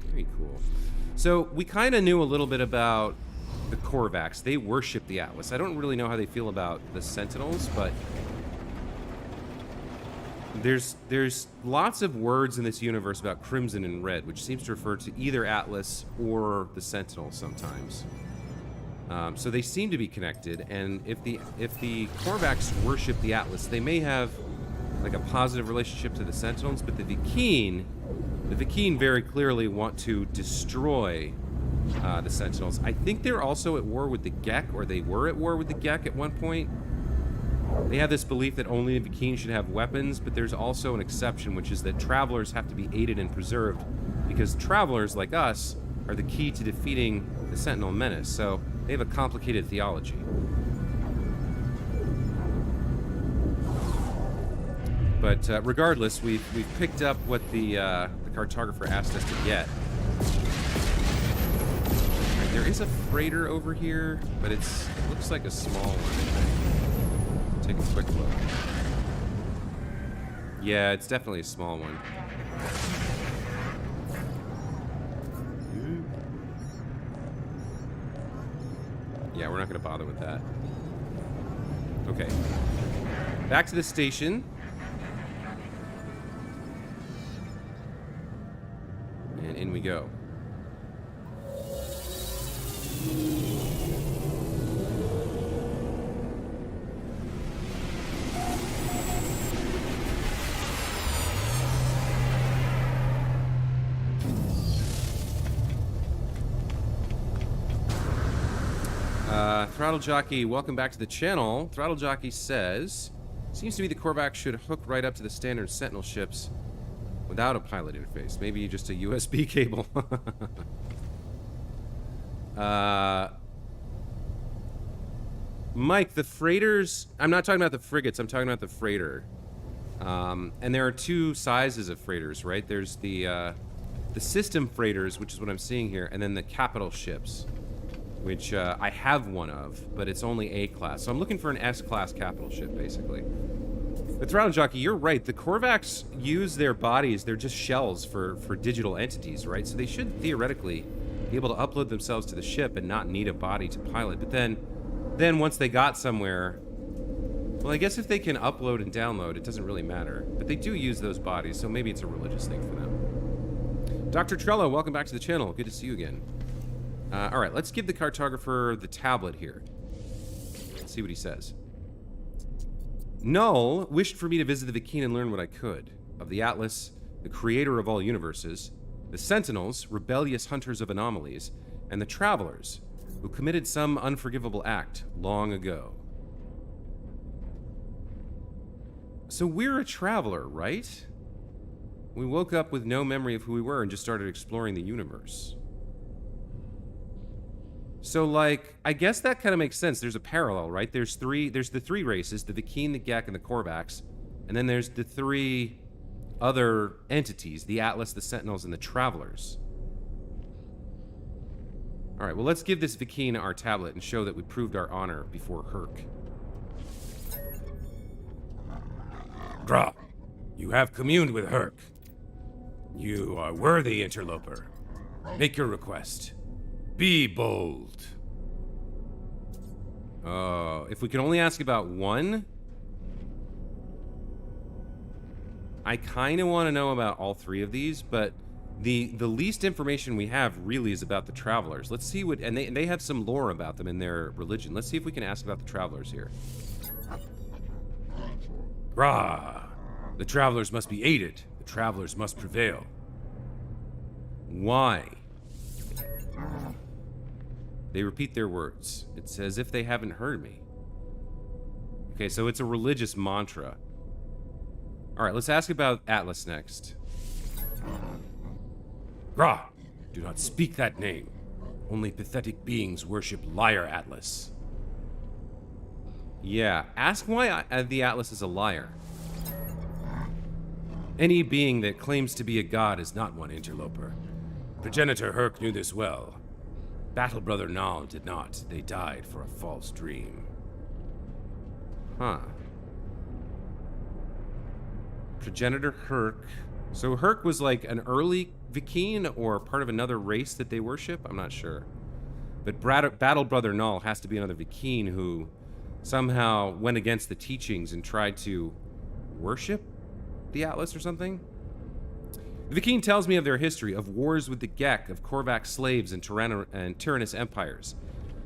Very cool. So, we kind of knew a little bit about the Korvax. They worship the Atlas. I don't really know how they feel about the Sentinels, but there's lots of words in this universe about crimson and red, which seems to refer to either Atlas or the Sentinel sometimes. So they seem to be connected, and if the Korvax worship the Atlas, they may have like a positive relationship to the Sentinels, but the Vikine very clearly want to destroy the Sentinels. I think they're also at war with the Gek, or they were at war with the Gek at one point. They have this belief that only the Vikine should have weapons, but there's also an exception, which is that travelers have to be aided and preserved, because travelers, like us, are the key to defeating the Sentinel menace, so they have a complicated theology. But regardless, we've picked up what the cartographer asked us to get. Right, there is a freighter over here, but it looks like a small one. Take a quick look. Yeah, it's definitely a small one. Yeah, we're not going to bother with that. Okay. Back to the station. And in we go. Throttle Jockey, welcome back to the channel. Throttle Jockey says, seems to me the Korvax should hook right up to the standard Sentinel ships without a pilot interface. Maybe just a USB cable. Mike, the freighters, I'm not talking about the frigates, I'm talking about the freighter. And there are two sizes of freighters, right? There's the system freighters, which is what I'm seeing here, and then the capital ships, which I have one of, but it's only A class. So I'm looking for an S class capital ship, basically. But Throttle Jockey, you're right. The Korvax use their bodies, they're just shells for digital entities, right? So they should theoretically be able to upload themselves to the ship and not need a body to pilot. But then once they got somewhere, well, I guess if they can upload and download, it doesn't really matter. But they do use those bodies, so maybe it's a religious thing for them. Dr. Trello, welcome back to the channel. Good to see you again. All right, let's give the cartographer the tablet here. Let's see what he says. Null wished for me to visit the Vy'keen and learn what I could. Of the Atlas, the creator of all universes, the Sentinels, rebellious hunters of anomalies, and the Travelers, who committed some unforgivable act long ago. So we're a traveler, right? We woke up with no memory of who we were and just started exploring the universe. So, like, I guess that kind of makes sense. There's a parallel, right? There's the three races, the Vy'keen, the Gek, and the Korvax. And then there's the three other entities, the Atlas, the Sentinels, and the Travelers. All right, well, let's give this Vy'keen our tablet and show that we proved our honor before Herc. Gra, you have communed with Herc. You are worthy, interloper. Make your request. Be bold. Oh, if we can only ask about one? I kind of want to know about all three of these, but the least information we have really is about the Travelers. Let's see what, and they have some lore about them in their religion. Let's see if we can ask about the Travelers here. Gra, the Travelers must be aided. The Travelers must prevail. Why? They repeat their words. It's as if they haven't heard me. Okay, so it's a religious mantra. All right, let's ask about Atlas next. Gra, do not speak that name. Only pathetic beings worship liar Atlas. Yeah, ask why the Atlas is a liar. Any being that claims to be a god is not one, interloper. Progenitor Herc knew this well. Battle Brother Nal did not. They died for a false dream. Huh. Progenitor Herc. So Herc was like an early Vy'keen or part of another race that they worship? I'm not sure. But Battle Brother Nal has to be another Vy'keen who somehow went against the teachings and tried to worship the Atlas or something? The Vy'keen tells me of their history, of wars with the Gek, of Korvax slaves and tyrannous empires.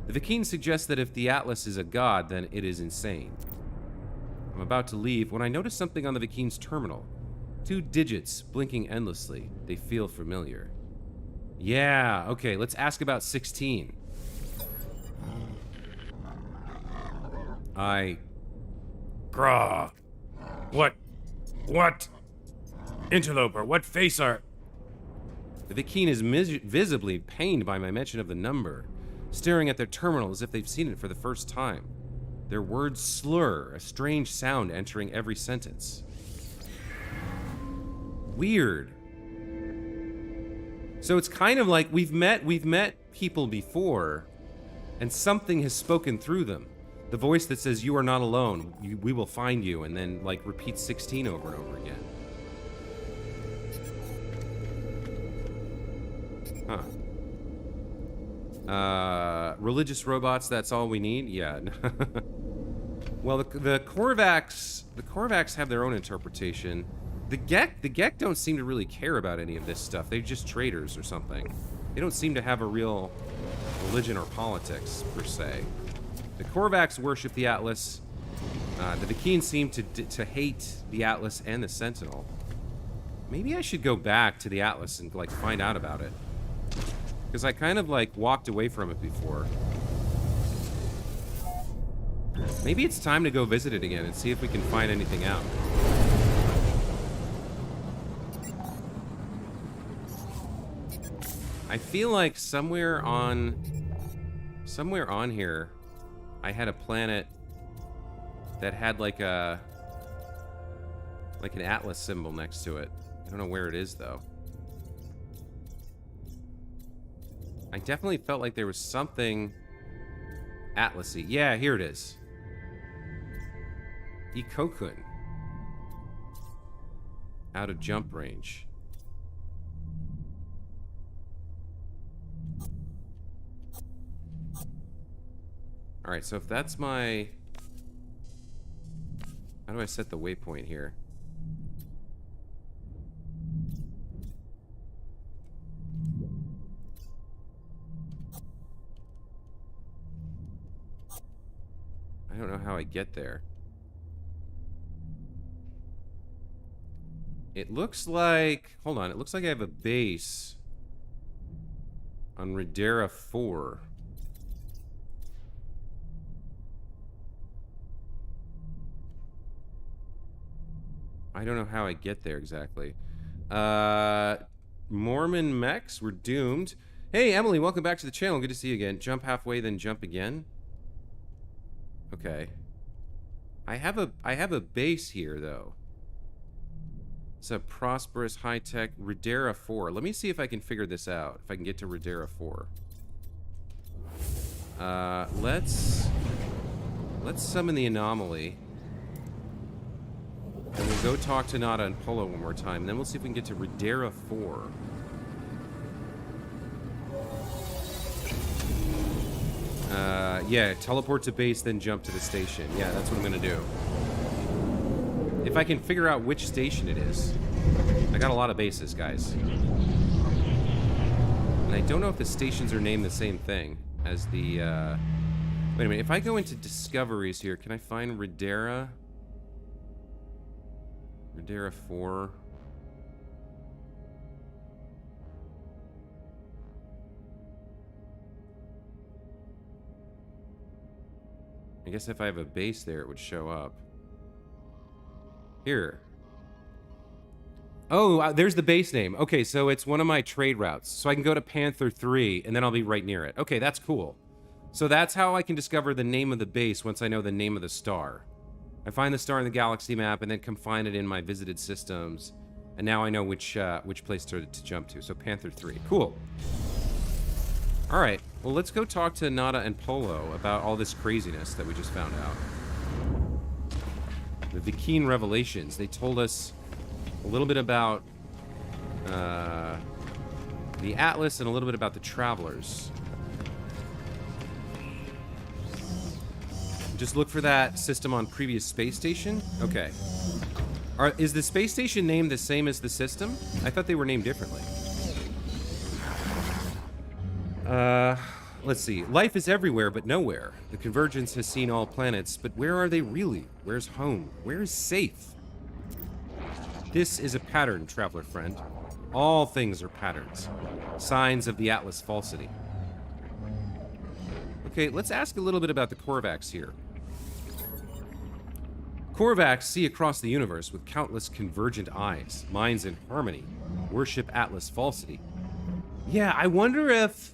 The Vy'keen suggests that if the Atlas is a god, then it is insane. I'm about to leave when I notice something on the Vy'keen's terminal. 2 digits blinking endlessly. They feel familiar. Yeah, okay, let's ask about 16. Gra. What? Interloper, what face are... The Vy'keen is visibly pained by my mention of the number, staring at their terminal as if they've seen it for the first time. Their words slur, a strange sound entering every sentence. Weird. So it's kind of like we've met people before, and something has spoken through them. The voice that says, "You are not alone. We will find you," and then like repeats 16 over and over again. Huh. Religious robots, that's all we need? Yeah. Well, the Korvax have their own interpretation. The Gek don't seem to really care about any of this stuff. They're just traders or something. They don't seem to have a real religion or politics, per se. The Korvax worship the Atlas. The Vy'keen seem to hate the Atlas and the Sentinel. Maybe I should go back to the Atlas and, like, find out about it. Because I kind of, like, walked away from it before. Maybe it's time to go visit it again and see if we can find anything out. I feel like somewhere on here, I had a planet that had like an atlas symbol next to it. I don't know where it is though. I definitely felt like there was something atlasy. Yeah, here it is. Ikokun. Out of jump range. Alright, so if that's my... How do I set the waypoint here? I don't know how I get there. It looks like... Hold on, it looks like I have a base on Redera 4. I don't know how I get there exactly. Mormon mechs, we're doomed. Hey, Emily, welcome back to the channel. Good to see you again. Jump halfway, then jump again. Okay. I have a base here, though. It's a prosperous, high-tech Redera 4. Let me see if I can figure this out. If I can get to Redera 4. Let's summon the anomaly. And we'll go talk to Nada and Polo one more time. And then we'll see if we can get to Redera 4. Yeah, teleport to base, then jump to the station. Yeah, that's what I'm gonna do. If I can figure out which station it is. I got a lot of bases, guys. And I don't know if the stations are named the same thing as the, Wait a minute, if I go into discoveries here, can I find Redera? Redera 4. I guess if I have a base there, it would show up. Here. Oh, there's the base name. Okay, so it's one of my trade routes. So I can go to Panther 3, and then I'll be right near it. Okay, that's cool. So that's how I can discover the name of the base once I know the name of the star. I find the star in the galaxy map, and then confine it in my visited systems. And now I know which place to jump to. So Panther 3. Cool. All right. Well, let's go talk to Nada and Polo about all this craziness that we just found out. The Vikine revelations. They told us a little bit about the Atlas and a little bit about the Travelers. Just look for that system on previous space station. Okay. Is the space station named the same as the system? I thought they were named differently. Let's see. Life is everywhere, but nowhere. The Convergence has seen all planets, but where are they really? Where's home? Where is safe? This is a pattern, traveler friend. All things are patterns. Signs of the Atlas falsity. Okay, let's ask a little bit about the Korvax here. Korvax see across the universe with countless convergent eyes, minds in harmony, worship Atlas falsity. Yeah, I wonder if...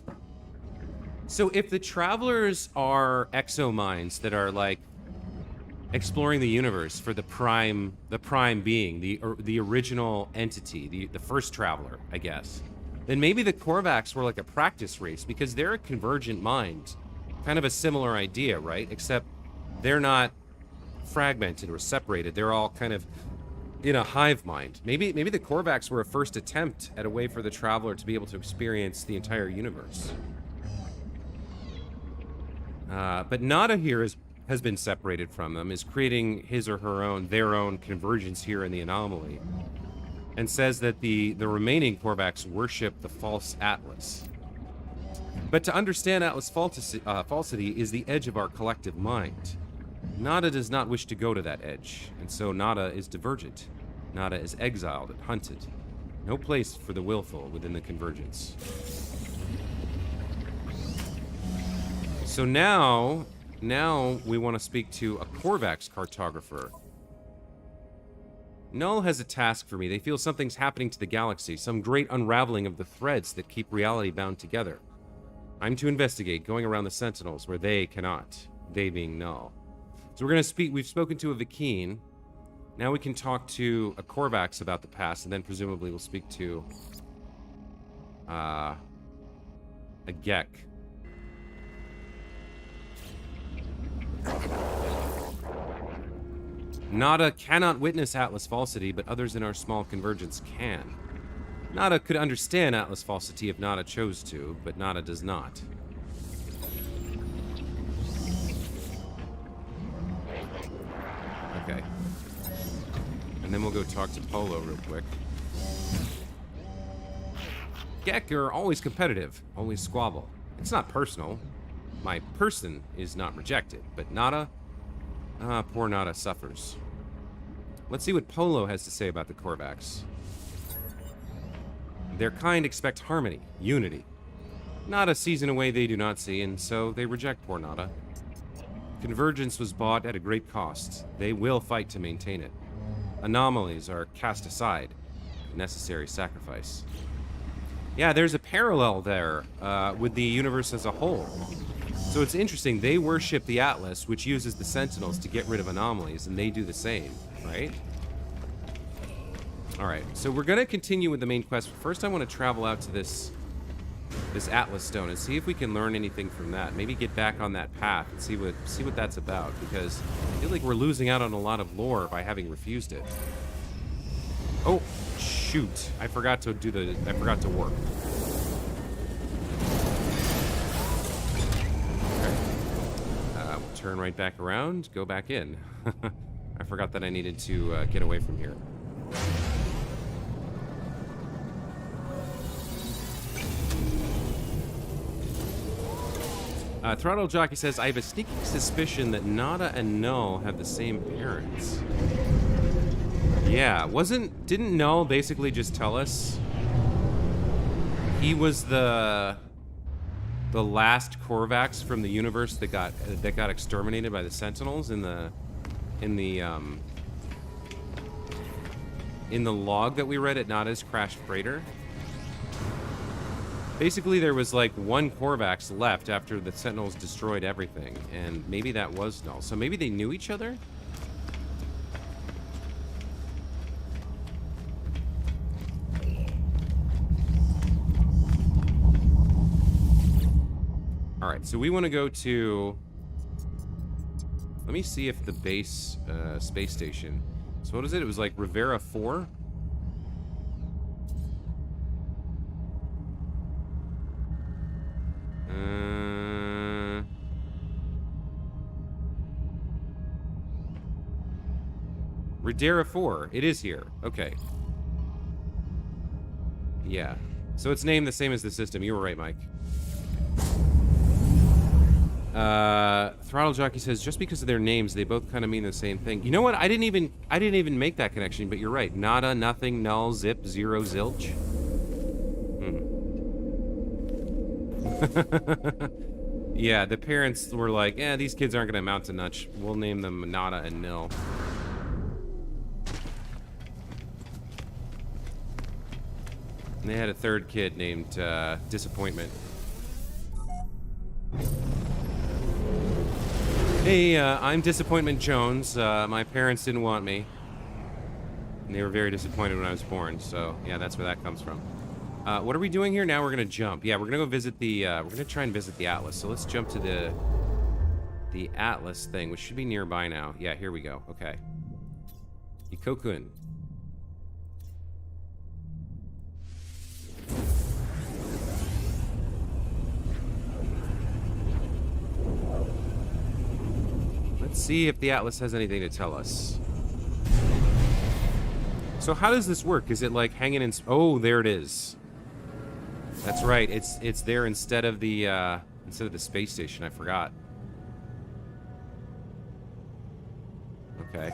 So if the Travelers are exo-minds that are like exploring the universe for the prime being, the original entity, the first Traveler, I guess, then maybe the Korvax were like a practice race because they're a convergent mind. Kind of a similar idea, right? Except they're not fragmented or separated. They're all kind of in a hive mind. Maybe the Korvax were a first attempt at a way for the Traveler to be able to experience the entire universe. But Nada here has been separated from them, is creating his or her their own convergence here in the anomaly, and says that the remaining Korvax worship the false Atlas. But to understand Atlas falsity is the edge of our collective mind. Nada does not wish to go to that edge, and so Nada is divergent. Nada is exiled and hunted. No place for the willful within the convergence. So now, Now we want to speak to a Korvax cartographer. Null has a task for me. They feel something's happening to the galaxy, some great unraveling of the threads that keep reality bound together. I'm to investigate, going around the Sentinels where they cannot. They being Null. So we're going to speak. We've spoken to a Vikine. Now we can talk to a Korvax about the past, and then presumably we'll speak to a Gek. Nada cannot witness Atlas falsity, but others in our small convergence can. Nada could understand Atlas falsity if Nada chose to, but Nada does not. Okay. And then we'll go talk to Polo real quick. Gek are always competitive, always squabble. It's not personal. My person is not rejected, but Nada? Poor Nada suffers. Let's see what Polo has to say about the Korvax. Their kind expect harmony, unity. Nada sees in a way they do not see, and so they reject poor Nada. Convergence was bought at a great cost. They will fight to maintain it. Anomalies are cast aside. Necessary sacrifice. Yeah, there's a parallel there with the universe as a whole. So it's interesting. They worship the Atlas, which uses the Sentinels to get rid of anomalies, and they do the same, right? All right, so we're going to continue with the main quest. But first, I want to travel out to this Atlas Stone and see if we can learn anything from that. Maybe get back on that path and see what that's about, because I feel like we're losing out on a lot of lore by having refused it. Oh, shoot! I forgot to warp. Okay. We'll turn right back around. Go back in. I forgot that I needed to get away from here. Throttle Jockey says, I have a sneaking suspicion that Nada and Null have the same parents. Yeah, didn't Null basically just tell us he was the last Korvax from the universe that got exterminated by the Sentinels in the log that we read at Nada's crashed freighter? Basically, there was like one Korvax left after the Sentinels destroyed everything, and maybe that was Null. So maybe they knew each other? Alright, so we want to go to... Let me see if the base space station... So what is it? It was like Rivera 4? Rivera 4. It is here. Okay. Yeah. So it's named the same as the system. You were right, Mike. Throttle Jockey says, just because of their names, they both kind of mean the same thing. You know what? I didn't even make that connection, but you're right. Nada, nothing, null, zip, zero, zilch. Yeah, the parents were like, these kids aren't going to amount to much. We'll name them Nada and Nil. And they had a third kid named Disappointment. Hey, I'm Disappointment Jones. My parents didn't want me. And they were very disappointed when I was born, so yeah, that's where that comes from. What are we doing here? Now we're gonna jump. Yeah, we're gonna go visit the, we're gonna try and visit the Atlas. So let's jump to the Atlas thing, which should be nearby now. Yeah, here we go. Okay. Ikokun. Let's see if the Atlas has anything to tell us. So how does this work? Is it like hanging in... Oh, there it is. That's right. It's there instead of the space station. I forgot. Okay.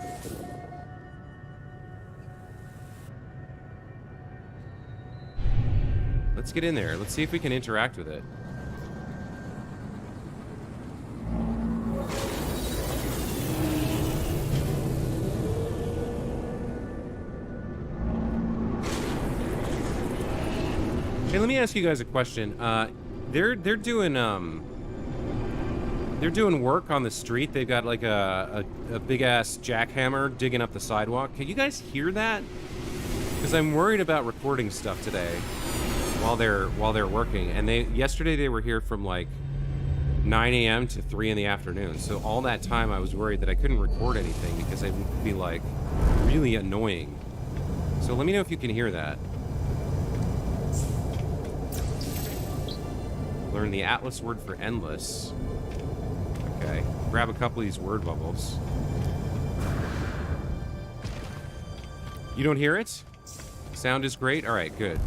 Let's get in there. Let's see if we can interact with it. Hey, let me ask you guys a question. They're doing work on the street. They've got like a big ass jackhammer digging up the sidewalk. Can you guys hear that? Because I'm worried about recording stuff today while they're working. And yesterday they were here from like 9 a.m. to 3 in the afternoon. So all that time I was worried that I couldn't record anything because it would be like really annoying. So let me know if you can hear that. Learn the Atlas word for endless. Okay. Grab a couple of these word bubbles. You don't hear it? Sound is great? Alright, good.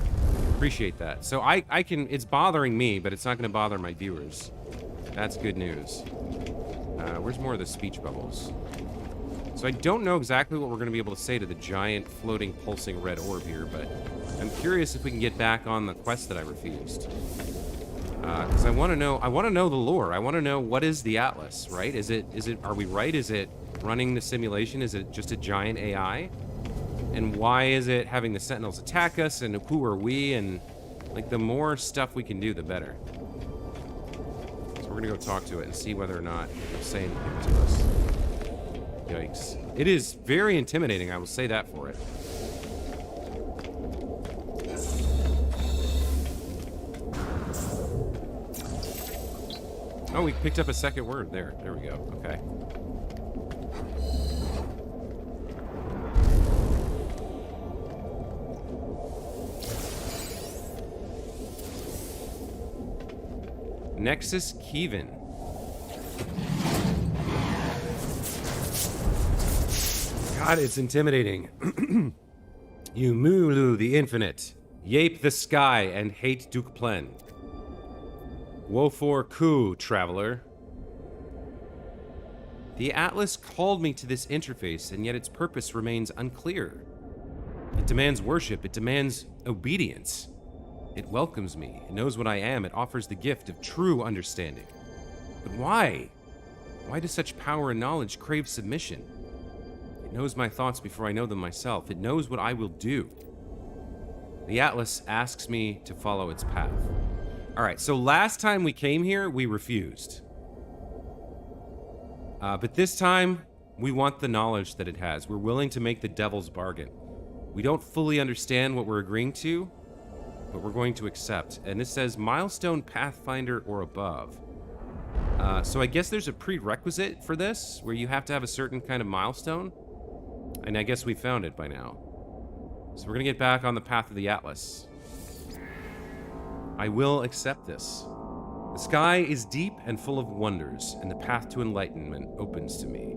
Appreciate that. So I can... It's bothering me, but it's not going to bother my viewers. That's good news. Where's more of the speech bubbles? So I don't know exactly what we're going to be able to say to the giant floating pulsing red orb here, but I'm curious if we can get back on the quest that I refused. Because I want to know the lore. I want to know, what is the Atlas, right? Are we right? Is it running the simulation? Is it just a giant AI? And why is it having the Sentinels attack us? And who are we? And like, the more stuff we can do, the better. So we're gonna go talk to it and see whether or not it'll say anything to us. Yikes. It is very intimidating, I will say that for it. Oh, we picked up a second word there. There we go. Okay. Nexus Kevin. God, it's intimidating. You Mulu the Infinite, Yape the Sky, and Hate Duke Plen. Woe for coup, traveler. The Atlas called me to this interface, and yet its purpose remains unclear. It demands worship. It demands obedience. It welcomes me. It knows what I am. It offers the gift of true understanding. But why? Why does such power and knowledge crave submission? It knows my thoughts before I know them myself. It knows what I will do. The Atlas asks me to follow its path. All right, so last time we came here, we refused. But this time, we want the knowledge that it has. We're willing to make the devil's bargain. We don't fully understand what we're agreeing to, but we're going to accept. And this says milestone Pathfinder or above. So I guess there's a prerequisite for this, where you have to have a certain kind of milestone. And I guess we found it by now. So we're gonna get back on the path of the Atlas. I will accept this. The sky is deep and full of wonders, and the path to enlightenment opens to me.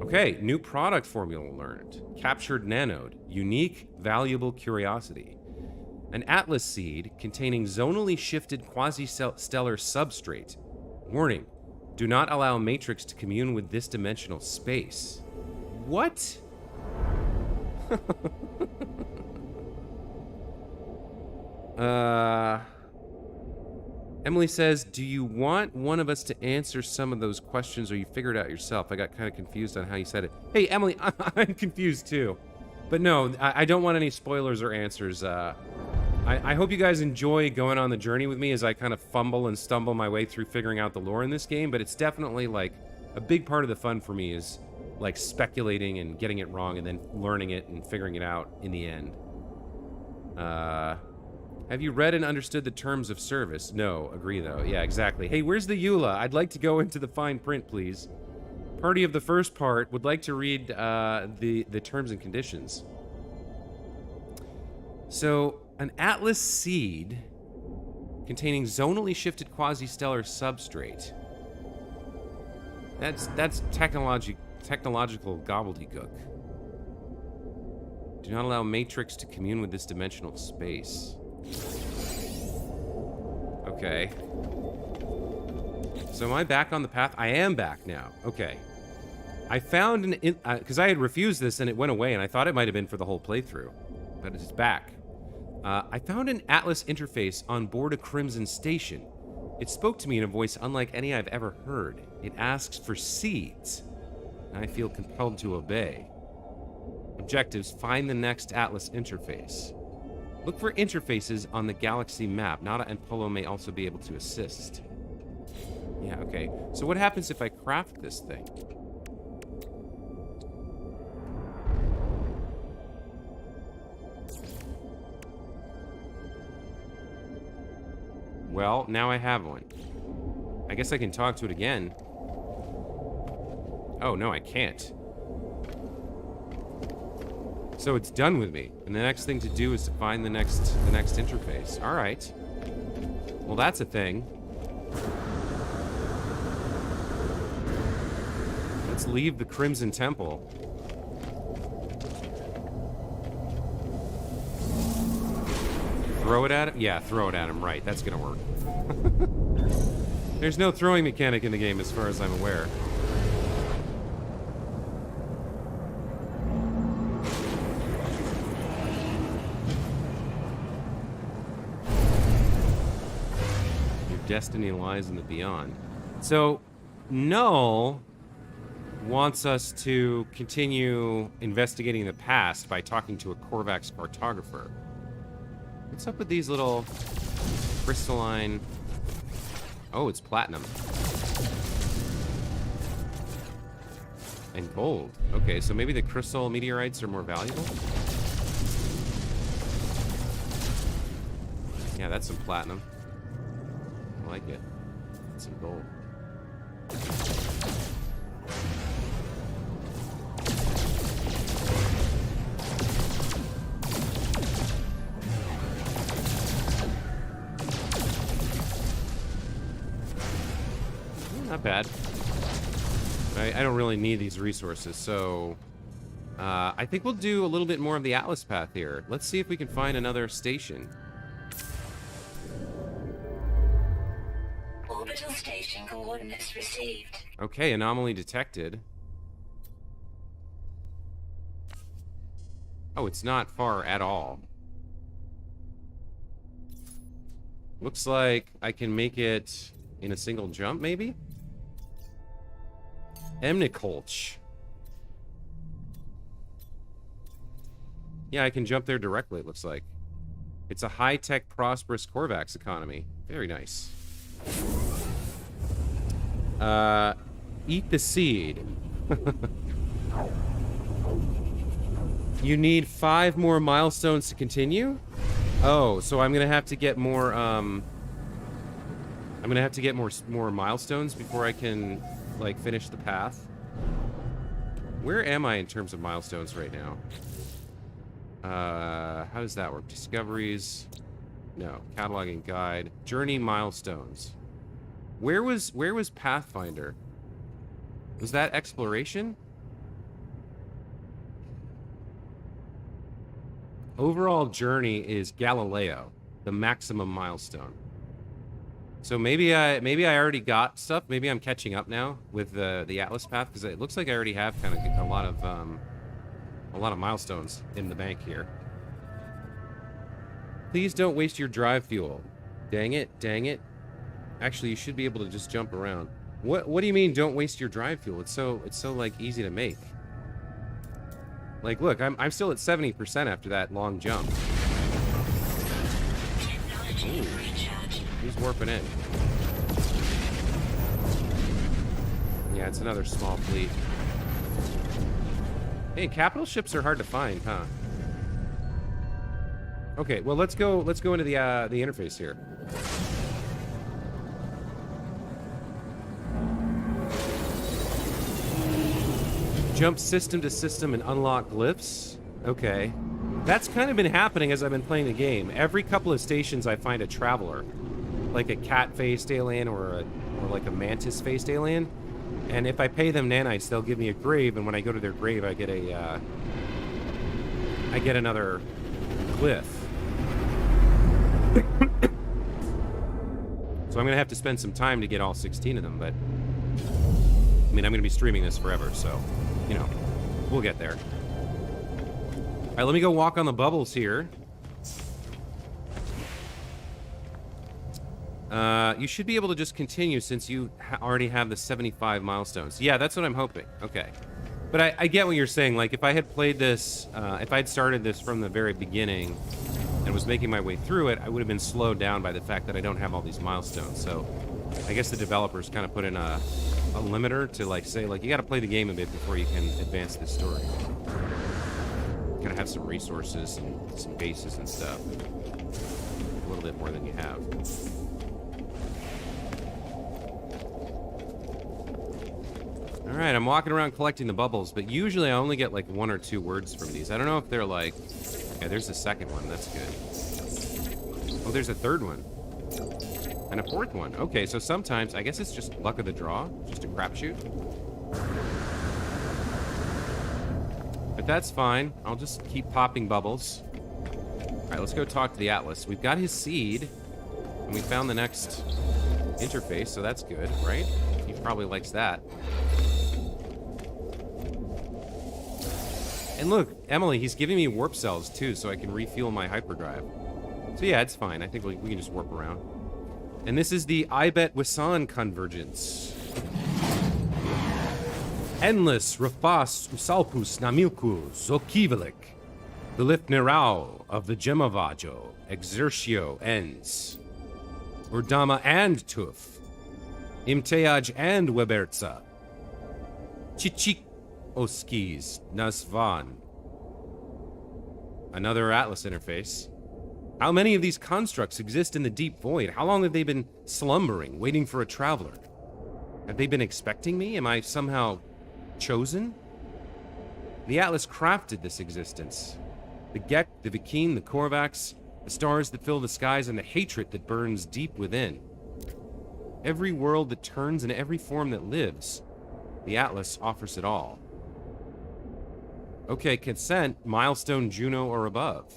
Okay, new product formula learned. Captured nanode, unique, valuable curiosity. An Atlas seed containing zonally shifted quasi-stellar substrate. Warning, do not allow Matrix to commune with this dimensional space. What? Emily says, do you want one of us to answer some of those questions, or you figured it out yourself? I got kind of confused on how you said it. Hey, Emily, I'm confused too. But no, I don't want any spoilers or answers. I hope you guys enjoy going on the journey with me as I kind of fumble and stumble my way through figuring out the lore in this game, but it's definitely like a big part of the fun for me is like speculating and getting it wrong and then learning it and figuring it out in the end. Have you read and understood the terms of service? No, agree though. Yeah, exactly. Hey, where's the EULA? I'd like to go into the fine print, please. Party of the first part would like to read the terms and conditions. So, an Atlas seed containing zonally shifted quasi-stellar substrate. That's technological gobbledygook. Do not allow Matrix to commune with this dimensional space. Okay. So am I back on the path? I am back now. Okay. I found an... because I had refused this and it went away, and I thought it might have been for the whole playthrough. But it's back. I found an Atlas interface on board a Crimson station. It spoke to me in a voice unlike any I've ever heard. It asks for seeds. And I feel compelled to obey. Objectives: find the next Atlas interface. Look for interfaces on the galaxy map. Nada and Polo may also be able to assist. Yeah, okay. So what happens if I craft this thing? Well, now I have one. I guess I can talk to it again. Oh, no, I can't. So it's done with me. And the next thing to do is to find the next interface. All right. Well, that's a thing. Let's leave the Crimson Temple. Throw it at him? Yeah, throw it at him. Right, that's gonna work. There's no throwing mechanic in the game as far as I'm aware. Your destiny lies in the beyond. So, Null wants us to continue investigating the past by talking to a Korvax cartographer. What's up with these little crystalline... Oh, it's platinum. And gold. Okay, so maybe the crystal meteorites are more valuable? Yeah, that's some platinum. I like it. Some gold. Not bad. I don't really need these resources, so... I think we'll do a little bit more of the Atlas path here. Let's see if we can find another station. Orbital station coordinates received. Okay, anomaly detected. Oh, it's not far at all. Looks like I can make it in a single jump, maybe? Emnikolch. Yeah, I can jump there directly, it looks like. It's a high-tech, prosperous Korvax economy. Very nice. Eat the seed. You need 5 more milestones to continue? Oh, so I'm gonna have to get more, I'm gonna have to get more milestones before I can, like, finish the path. Where am I in terms of milestones right now? How does that work? Discoveries? No. Cataloging guide. Journey milestones. Where was Pathfinder? Was that exploration? Overall journey is Galileo, the maximum milestone. So maybe I already got stuff. Maybe I'm catching up now with the Atlas path, because it looks like I already have kind of a lot of milestones in the bank here. Please don't waste your drive fuel. Dang it, dang it. Actually, you should be able to just jump around. What do you mean don't waste your drive fuel? It's so like easy to make. Like, look, I'm still at 70% after that long jump. Ooh, he's warping in. Yeah, it's another small fleet. Hey, capital ships are hard to find, huh? Okay, well, let's go into the interface here. Jump system to system and unlock glyphs. Okay. That's kind of been happening as I've been playing the game. Every couple of stations I find a traveler. Like a cat-faced alien or like a mantis-faced alien. And if I pay them nanites, they'll give me a grave, and when I go to their grave, I get another glyph. So I'm gonna have to spend some time to get all 16 of them, but I mean, I'm gonna be streaming this forever, so you know, we'll get there. All right, let me go walk on the bubbles here. You should be able to just continue since you already have the 75 milestones. Yeah, that's what I'm hoping. Okay. But I get what you're saying. Like, if I had played this, if I'd started this from the very beginning, and was making my way through it, I would have been slowed down by the fact that I don't have all these milestones. So I guess the developers kind of put in a limiter to like say like you got to play the game a bit before you can advance this story. Kind of have some resources and some bases and stuff. A little bit more than you have. All right, I'm walking around collecting the bubbles, but usually I only get like 1 or 2 words from these. I don't know if they're like... Yeah, there's the second one. That's good. Oh, there's a third one. And a fourth one. Okay, so sometimes, I guess it's just luck of the draw. Just a crapshoot. But that's fine. I'll just keep popping bubbles. All right, let's go talk to the Atlas. We've got his seed, and we found the next interface, so that's good, right? He probably likes that. And look, Emily, he's giving me warp cells, too, so I can refuel my hyperdrive. So yeah, it's fine. I think we can just warp around. And this is the Ibet-Wissan convergence. Endless, Rafas, Usalpus, Namilku, Zokivelik. The Lifnerau of the Gemavajo, Exertio ends. Urdama and Tuf. Imteaj and Webertza. Chichik Oskis, Nasvan. Another Atlas interface. How many of these constructs exist in the deep void? How long have they been slumbering, waiting for a traveler? Have they been expecting me? Am I somehow chosen? The Atlas crafted this existence. The Gek, the Viking, the Korvax, the stars that fill the skies, and the hatred that burns deep within. Every world that turns and every form that lives, the Atlas offers it all. Okay, consent, milestone Juno or above.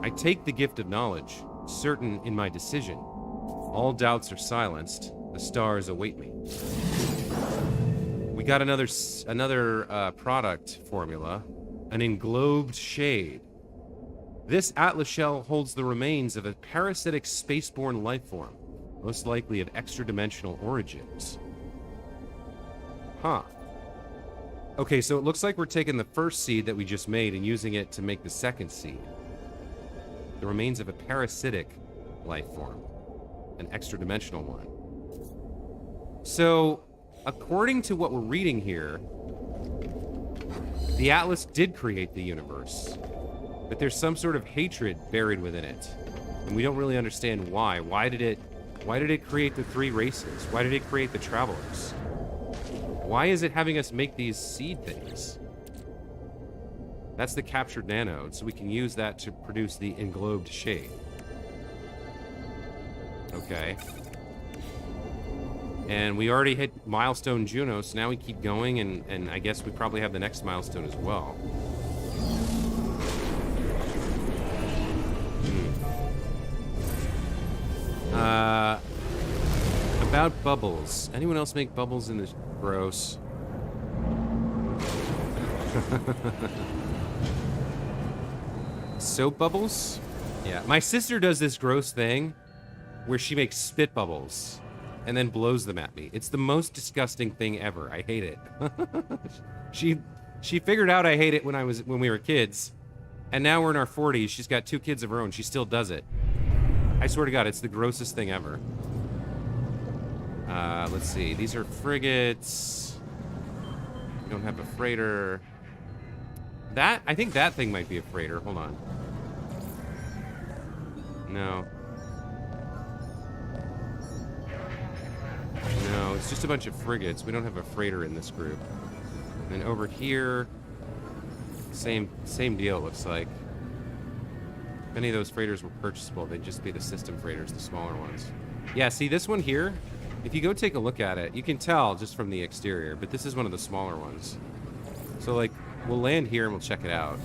I take the gift of knowledge, certain in my decision. All doubts are silenced. The stars await me. We got another product formula, an englobed shade. This Atlas shell holds the remains of a parasitic spaceborne life form, most likely of extra-dimensional origins. Huh. Okay, so it looks like we're taking the first seed that we just made and using it to make the second seed. The remains of a parasitic life form, an extra-dimensional one. So, according to what we're reading here, the Atlas did create the universe, but there's some sort of hatred buried within it, and we don't really understand why. Why did it create the 3 races? Why did it create the travelers? Why is it having us make these seed things? That's the captured nanode, so we can use that to produce the englobed shade. Okay. And we already hit milestone Juno, so now we keep going, and I guess we probably have the next milestone as well. About bubbles. Anyone else make bubbles in this? Gross. Soap bubbles? Yeah. My sister does this gross thing where she makes spit bubbles and then blows them at me. It's the most disgusting thing ever. I hate it. She figured out I hate it when we were kids, and now we're in our 40s. She's got 2 kids of her own. She still does it. I swear to God, it's the grossest thing ever. Let's see. These are frigates. We don't have a freighter. I think that thing might be a freighter. Hold on. No. No, it's just a bunch of frigates. We don't have a freighter in this group. And then over here, same deal, looks like. If any of those freighters were purchasable, they'd just be the system freighters, the smaller ones. Yeah, see this one here? If you go take a look at it, you can tell just from the exterior, but this is one of the smaller ones. So, like, we'll land here and we'll check it out.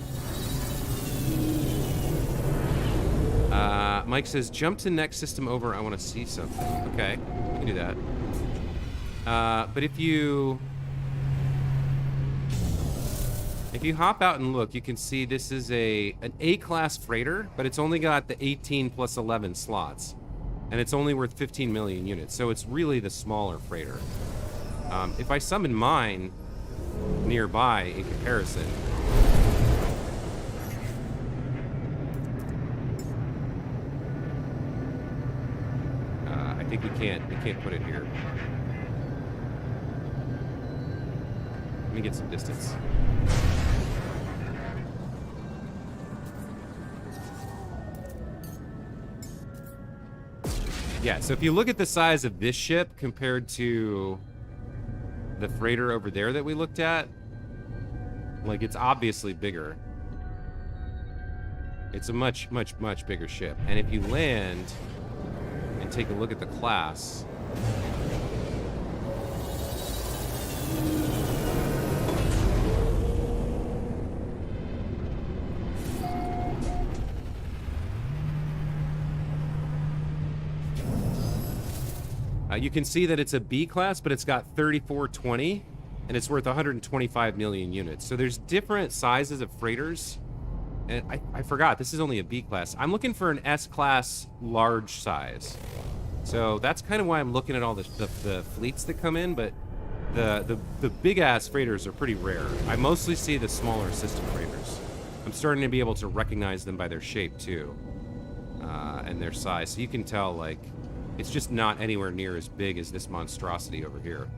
Mike says, jump to next system over, I want to see something. Okay, we can do that. But if you hop out and look, you can see this is an A-class freighter, but it's only got the 18 plus 11 slots. And it's only worth 15 million units, so it's really the smaller freighter. If I summon mine nearby in comparison, think we can't put it here. Let me get some distance. Yeah, so if you look at the size of this ship compared to the freighter over there that we looked at, like, it's obviously bigger. It's a much, much, much bigger ship. And if you land and take a look at the class, you can see that it's a B class, but it's got 3420, and it's worth 125 million units. So there's different sizes of freighters. And I forgot, this is only a B class. I'm looking for an S class large size. So that's kind of why I'm looking at all the fleets that come in, but the big ass freighters are pretty rare. I mostly see the smaller system freighters. I'm starting to be able to recognize them by their shape too, and their size. So you can tell, like, it's just not anywhere near as big as this monstrosity over here.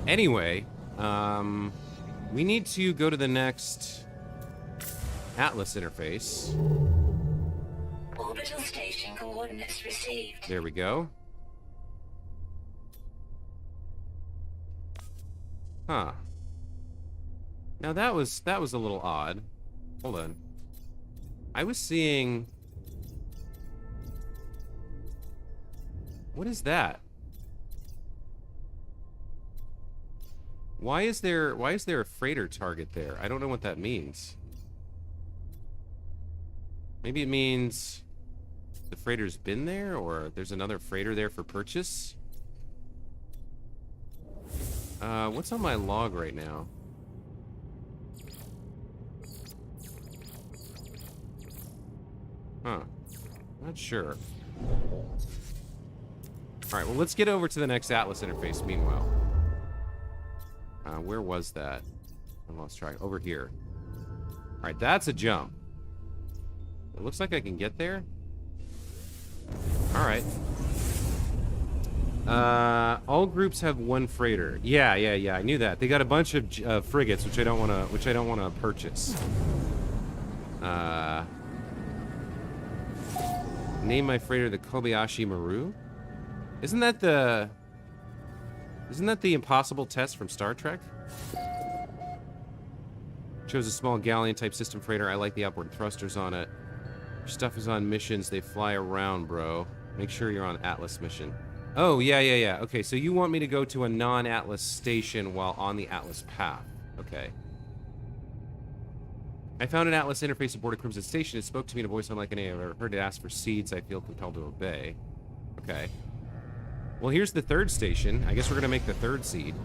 Anyway, we need to go to the next Atlas interface. Orbital station coordinates received. There we go. Huh. Now that was a little odd. Hold on. I was seeing... What is that? Why is there a freighter target there? I don't know what that means. Maybe it means the freighter's been there, or there's another freighter there for purchase. What's on my log right now? Huh. Not sure. Alright, well, let's get over to the next Atlas interface meanwhile. Where was that? I lost track. Over here. Alright, that's a jump. It looks like I can get there. Alright. All groups have one freighter. Yeah. I knew that. They got a bunch of frigates, which I don't want to purchase. Name my freighter the Kobayashi Maru. Isn't that the impossible test from Star Trek? Chose a small galleon-type system freighter. I like the outboard thrusters on it. Your stuff is on missions. They fly around, bro. Make sure you're on Atlas mission. Oh, yeah. Okay, so you want me to go to a non-Atlas station while on the Atlas path. Okay. I found an Atlas interface aboard a Crimson station. It spoke to me in a voice unlike any I've ever heard. It asked for seeds. I feel compelled to obey. Okay. Well, here's the third station. I guess we're gonna make the third seed.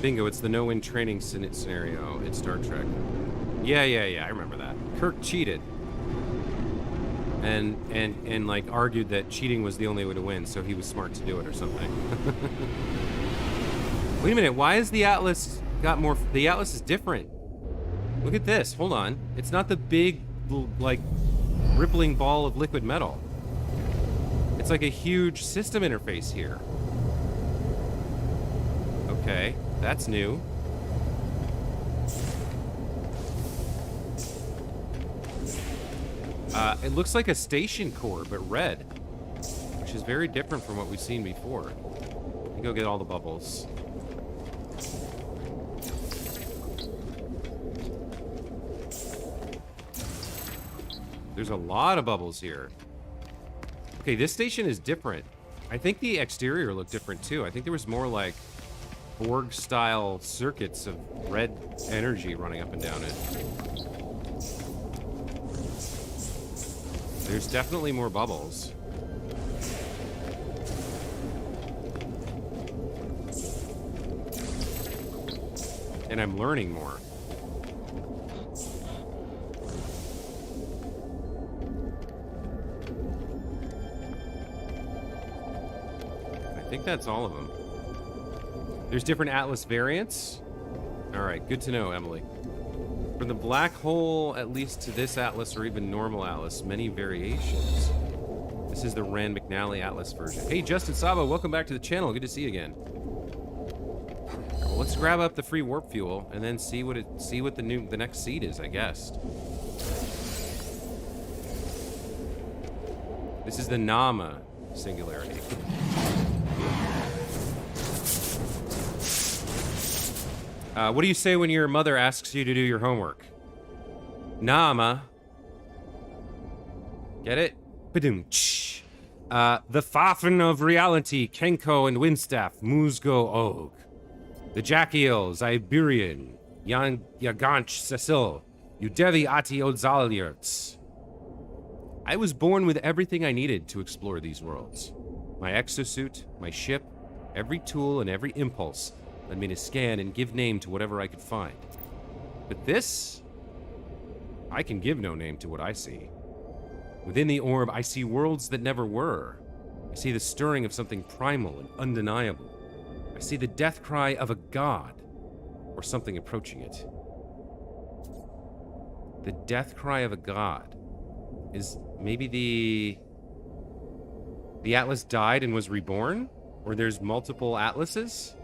Bingo, it's the no-win training scenario in Star Trek. Yeah, I remember that. Kirk cheated. And like argued that cheating was the only way to win, so he was smart to do it or something. Wait a minute, why is the Atlas got more... The Atlas is different. Look at this, hold on. It's not the big, like, rippling ball of liquid metal. It's like a huge system interface here. Okay, that's new. It looks like a station core, but red. Which is very different from what we've seen before. Let me go get all the bubbles. There's a lot of bubbles here. Okay, this station is different. I think the exterior looked different too. I think there was more like Borg-style circuits of red energy running up and down it. There's definitely more bubbles. And I'm learning more. I think that's all of them. There's different Atlas variants. All right, good to know, Emily. From the black hole, at least to this Atlas or even normal Atlas, many variations. This is the Rand McNally Atlas version. Hey, Justin Sabo, welcome back to the channel. Good to see you again. Well, let's grab up the free warp fuel and then see what the next seed is, I guess. This is the Nama singularity. What do you say when your mother asks you to do your homework? Nama. Get it? Badum-tsh. The Fafn of reality, Kenko and Windstaff, Musgo Og. The Jackiels, Iberian, Yaganch Cecil, Udevi Ati Odzalyerts. I was born with everything I needed to explore these worlds. My exosuit, my ship, every tool and every impulse led me to scan and give name to whatever I could find. But this, I can give no name to what I see. Within the orb, I see worlds that never were. I see the stirring of something primal and undeniable. I see the death cry of a god, or something approaching it. The death cry of a god. Is maybe the Atlas died and was reborn? Or there's multiple Atlases?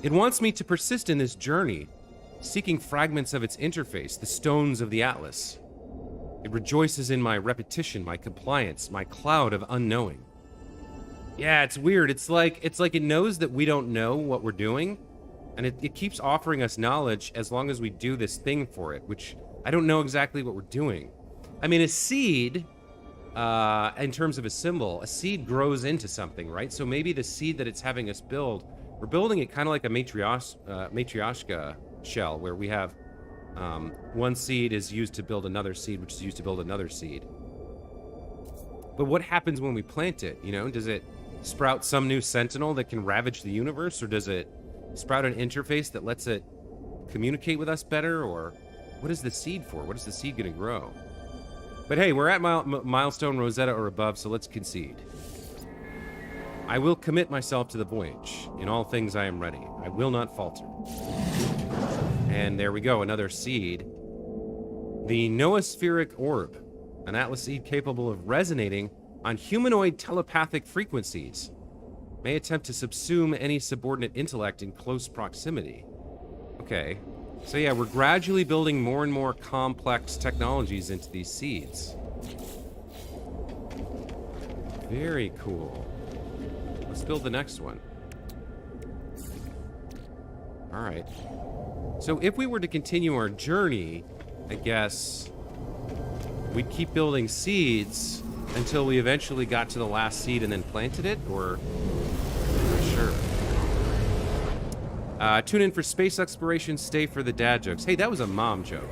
It wants me to persist in this journey, seeking fragments of its interface, the stones of the Atlas. It rejoices in my repetition, my compliance, my cloud of unknowing. Yeah, it's weird. It's like it knows that we don't know what we're doing, and it keeps offering us knowledge as long as we do this thing for it, which I don't know exactly what we're doing. I mean, a seed, in terms of a symbol, a seed grows into something, right? So maybe the seed that it's having us build, we're building it kind of like a matryoshka shell, where we have one seed is used to build another seed, which is used to build another seed. But what happens when we plant it? You know, does it sprout some new sentinel that can ravage the universe, or does it sprout an interface that lets it communicate with us better, or what is the seed for? What is the seed going to grow? But hey, we're at milestone Rosetta or above, so let's concede. I will commit myself to the voyage. In all things I am ready. I will not falter. And there we go, another seed. The noospheric orb. An Atlas seed capable of resonating on humanoid telepathic frequencies. May attempt to subsume any subordinate intellect in close proximity. Okay. So yeah, we're gradually building more and more complex technologies into these seeds. Very cool. Let's build the next one. Alright. So if we were to continue our journey, I guess we'd keep building seeds until we eventually got to the last seed and then planted it, or... I'm not sure. Tune in for space exploration, stay for the dad jokes. Hey, that was a mom joke.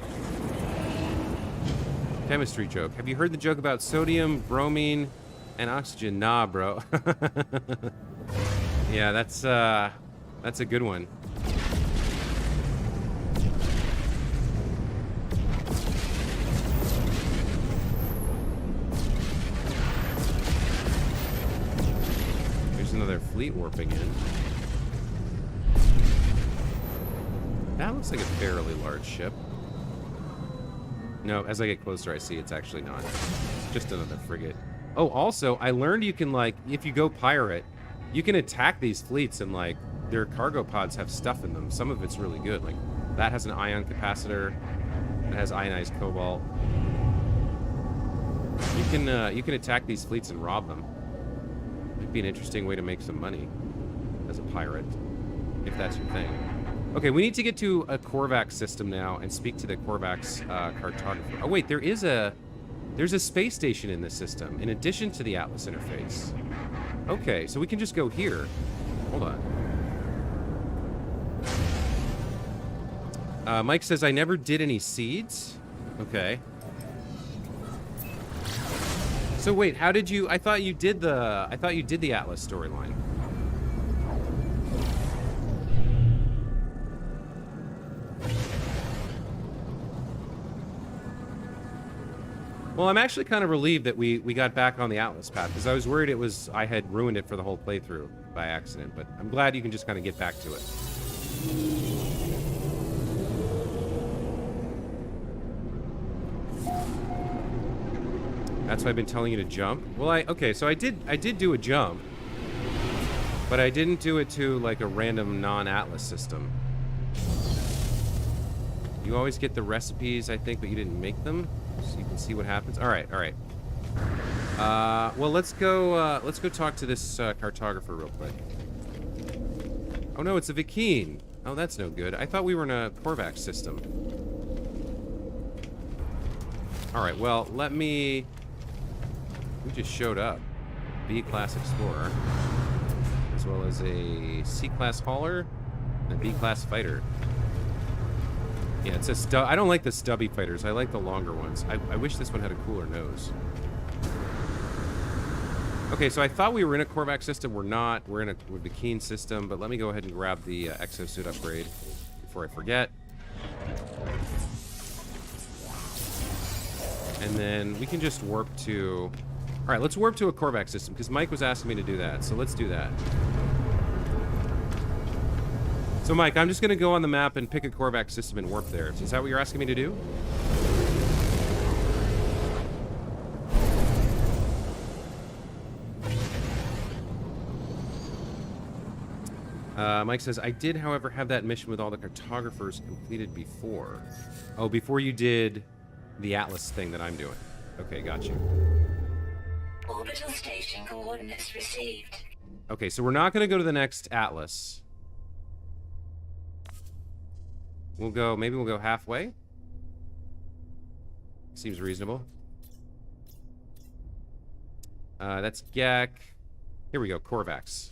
Chemistry joke. Have you heard the joke about sodium, bromine, and oxygen? Nah, bro. Yeah, that's a good one. There's another fleet warping in. That looks like a fairly large ship. No, as I get closer, I see it's actually not. It's just another frigate. Oh, also, I learned you can, like, if you go pirate, you can attack these fleets and, like, their cargo pods have stuff in them. Some of it's really good. Like, that has an ion capacitor. It has ionized cobalt. You can attack these fleets and rob them. It'd be an interesting way to make some money as a pirate, if that's your thing. Okay, we need to get to a Korvax system now and speak to the Korvax cartographer. Oh wait, there's a space station in this system in addition to the Atlas interface. Okay, so we can just go here. Hold on. Mike says I never did any seeds. Okay. So wait, how did you? I thought you did the Atlas storyline. Well, I'm actually kind of relieved that we got back on the Atlas path, because I was worried I had ruined it for the whole playthrough by accident, but I'm glad you can just kind of get back to it. That's why I've been telling you to jump. Well, okay, so I did do a jump, but I didn't do it to like a random non-Atlas system. You always get the recipes, I think, but you didn't make them, so you can see what happens. All right, all right. Well, let's go talk to this cartographer real quick. Oh no, it's a Vikine. Oh, that's no good. I thought we were in a Korvax system. All right, well, we just showed up. B-class explorer, as well as a C-class hauler and a B-class fighter. Yeah, it says I don't like the stubby fighters. I like the longer ones. I wish this one had a cooler nose. Okay, so I thought we were in a Korvax system. We're not. We're in a Vikine system, but let me go ahead and grab the exosuit upgrade before I forget. And then we can just warp to... All right, let's warp to a Korvax system, because Mike was asking me to do that, so let's do that. So, Mike, I'm just going to go on the map and pick a Korvax system and warp there. Is that what you're asking me to do? Mike says, I did, however, have that mission with all the cartographers completed before. Oh, before you did the Atlas thing that I'm doing. Okay, got you. Orbital station coordinates received. Okay, so we're not going to go to the next Atlas. Maybe we'll go halfway. Seems reasonable. That's Gek. Here we go, Korvax.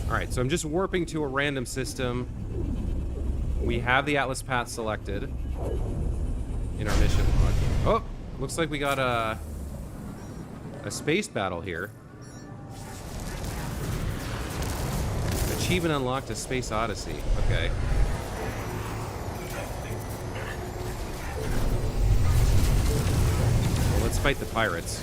Alright, so I'm just warping to a random system. We have the Atlas path selected in our mission log. Oh, looks like we got a space battle here. Achievement unlocked, a space odyssey. Okay. Well, let's fight the pirates.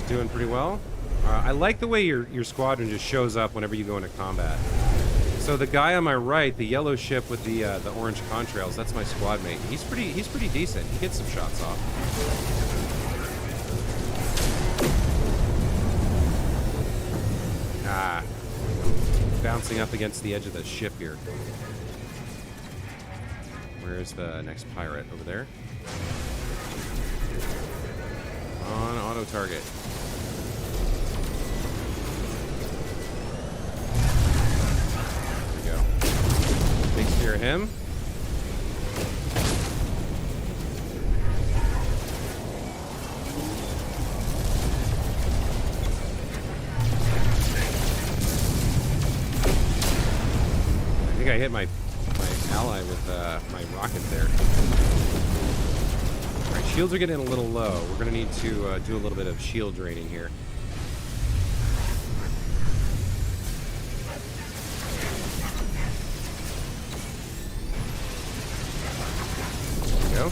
Doing pretty well. I like the way your squadron just shows up whenever you go into combat. So the guy on my right, the yellow ship with the orange contrails, that's my squad mate. He's pretty decent. He gets some shots off. Ah, bouncing up against the edge of the ship here. Where's the next pirate? Over there. On auto target. There we go. Takes care of him. I think I hit my ally with my rocket there. Alright, shields are getting a little low. We're going to need to do a little bit of shield draining here. There we go.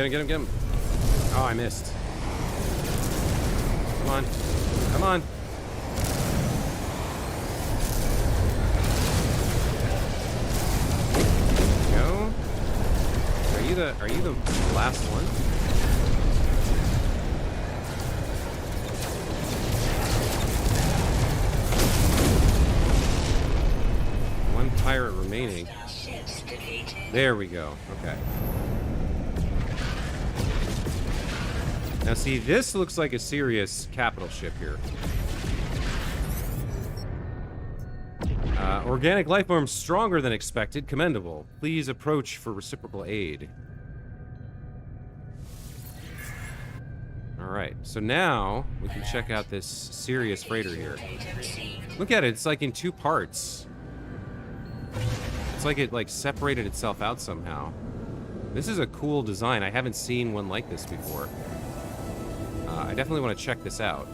Get him. Oh, I missed. on. Come on. Go. Are you the last one? One pirate remaining. Ships defeated. There we go. Okay. Now see, this looks like a serious capital ship here. Organic life forms stronger than expected. Commendable. Please approach for reciprocal aid. Alright, so now we can check out this serious freighter here. Data received. Look at it, it's like in two parts. It's like it separated itself out somehow. This is a cool design. I haven't seen one like this before. I definitely want to check this out.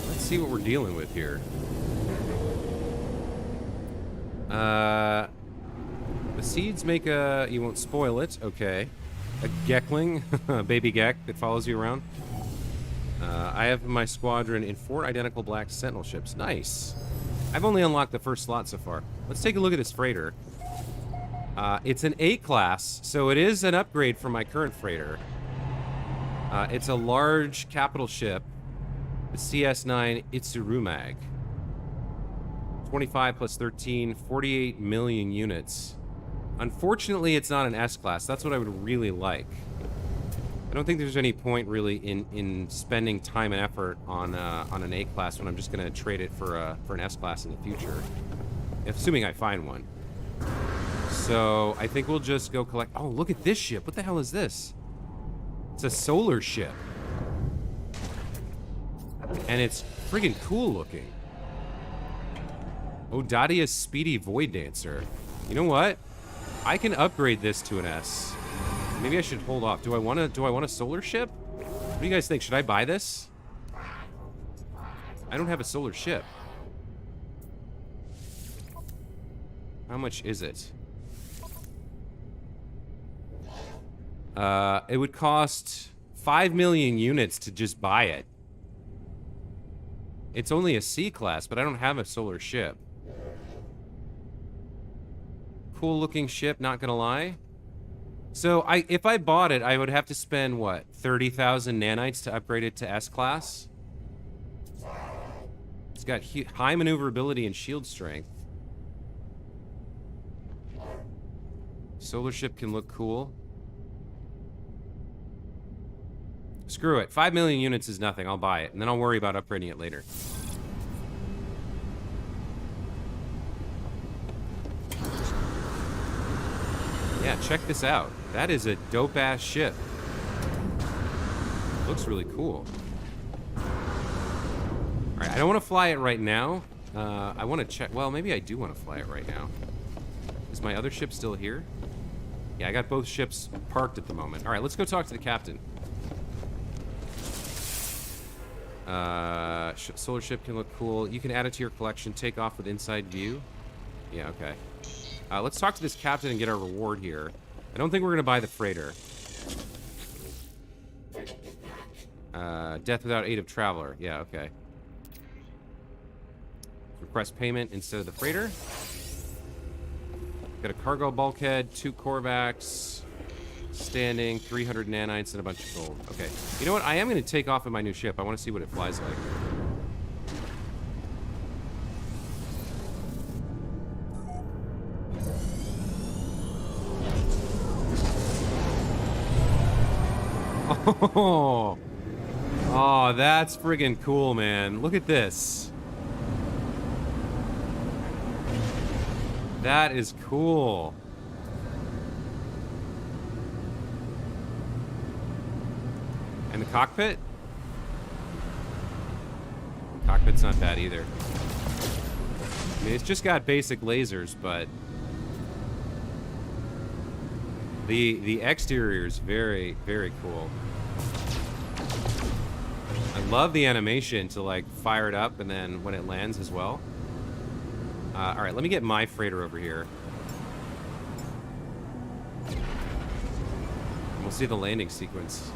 Let's see what we're dealing with here. The seeds make a... You won't spoil it. Okay. A Gekling, a baby Gek that follows you around. I have my squadron in 4 identical black sentinel ships. Nice. I've only unlocked the first slot so far. Let's take a look at this freighter. It's an A class, so it is an upgrade from my current freighter. It's a large capital ship, the CS9 Itsurumag. 25 plus 13, 48 million units. Unfortunately, it's not an S class. That's what I would really like. I don't think there's any point really in spending time and effort on an A class when I'm just gonna trade it for an S class in the future, assuming I find one. So I think we'll just go collect. Oh, look at this ship! What the hell is this? It's a solar ship, and it's friggin' cool looking. Odadia's Speedy Void Dancer. You know what? I can upgrade this to an S. Maybe I should hold off. Do I want a solar ship? What do you guys think? Should I buy this? I don't have a solar ship. How much is it? It would cost 5 million units to just buy it. It's only a C class, but I don't have a solar ship. Cool looking ship, not gonna lie. So if I bought it, I would have to spend, what, 30,000 nanites to upgrade it to S class? It's got high maneuverability and shield strength. Solar ship can look cool. Screw it. 5 million units is nothing. I'll buy it, and then I'll worry about upgrading it later. Yeah, check this out. That is a dope-ass ship. Looks really cool. Alright, I don't want to fly it right now. I want to check... Well, maybe I do want to fly it right now. Is my other ship still here? Yeah, I got both ships parked at the moment. Alright, let's go talk to the captain. Solar ship can look cool. You can add it to your collection. Take off with inside view. Yeah, okay. Let's talk to this captain and get our reward here. I don't think we're going to buy the freighter. Death without aid of traveler. Yeah, okay. Request payment instead of the freighter. Got a cargo bulkhead, 2 Korvax, standing, 300 nanites, and a bunch of gold. Okay. You know what? I am going to take off in my new ship. I want to see what it flies like. Oh, that's friggin' cool, man. Look at this. That is cool. And the cockpit? Cockpit's not bad either. I mean, it's just got basic lasers, but the exterior is very, very cool. I love the animation to like fire it up and then when it lands as well. All right, let me get my freighter over here. And we'll see the landing sequence.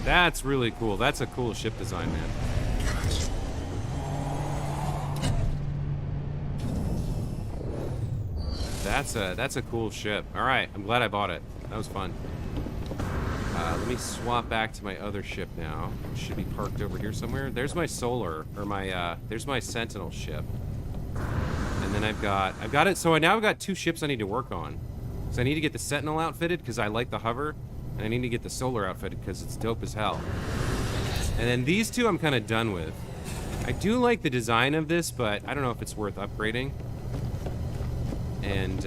That's really cool. That's a cool ship design, man. That's a cool ship. All right, I'm glad I bought it. That was fun. Let me swap back to my other ship now. It should be parked over here somewhere. There's my solar, or my there's my Sentinel ship. And then I've got it. So now I've got 2 ships I need to work on. So I need to get the Sentinel outfitted because I like the hover, and I need to get the solar outfitted because it's dope as hell. And then these 2 I'm kind of done with. I do like the design of this, but I don't know if it's worth upgrading. And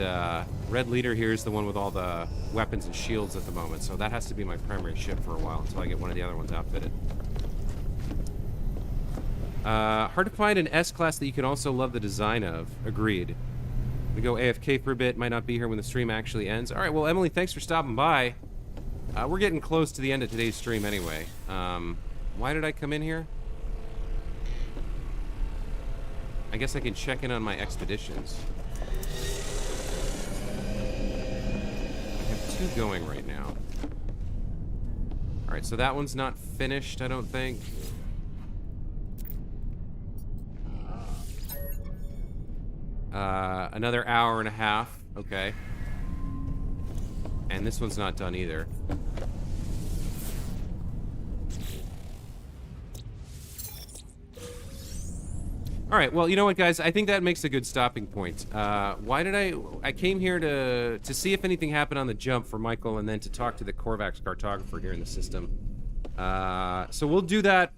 Red Leader here is the one with all the weapons and shields at the moment, so that has to be my primary ship for a while until I get one of the other ones outfitted. Hard to find an S-Class that you can also love the design of. Agreed. We go AFK for a bit, might not be here when the stream actually ends. Alright, well, Emily, thanks for stopping by. We're getting close to the end of today's stream anyway. Why did I come in here? I guess I can check in on my expeditions. I have 2 going right now. Alright, so that one's not finished, I don't think. Another hour and a half. Okay. And this one's not done either. All right, well, you know what, guys? I think that makes a good stopping point. Why did I came here to see if anything happened on the jump for Michael and then to talk to the Korvax cartographer here in the system. So we'll do that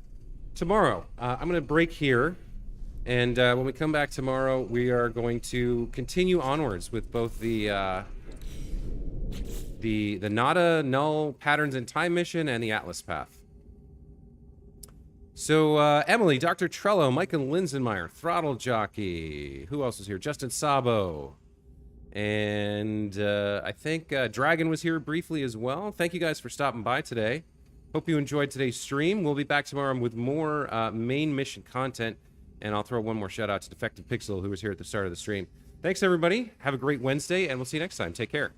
tomorrow. I'm going to break here. And when we come back tomorrow, we are going to continue onwards with both the Nada Null Patterns in Time mission and the Atlas Path. So, Emily, Dr. Trello, Michael Linsenmeyer, Throttle Jockey, who else is here? Justin Sabo. And I think Dragon was here briefly as well. Thank you guys for stopping by today. Hope you enjoyed today's stream. We'll be back tomorrow with more main mission content. And I'll throw one more shout out to Defective Pixel, who was here at the start of the stream. Thanks, everybody. Have a great Wednesday, and we'll see you next time. Take care.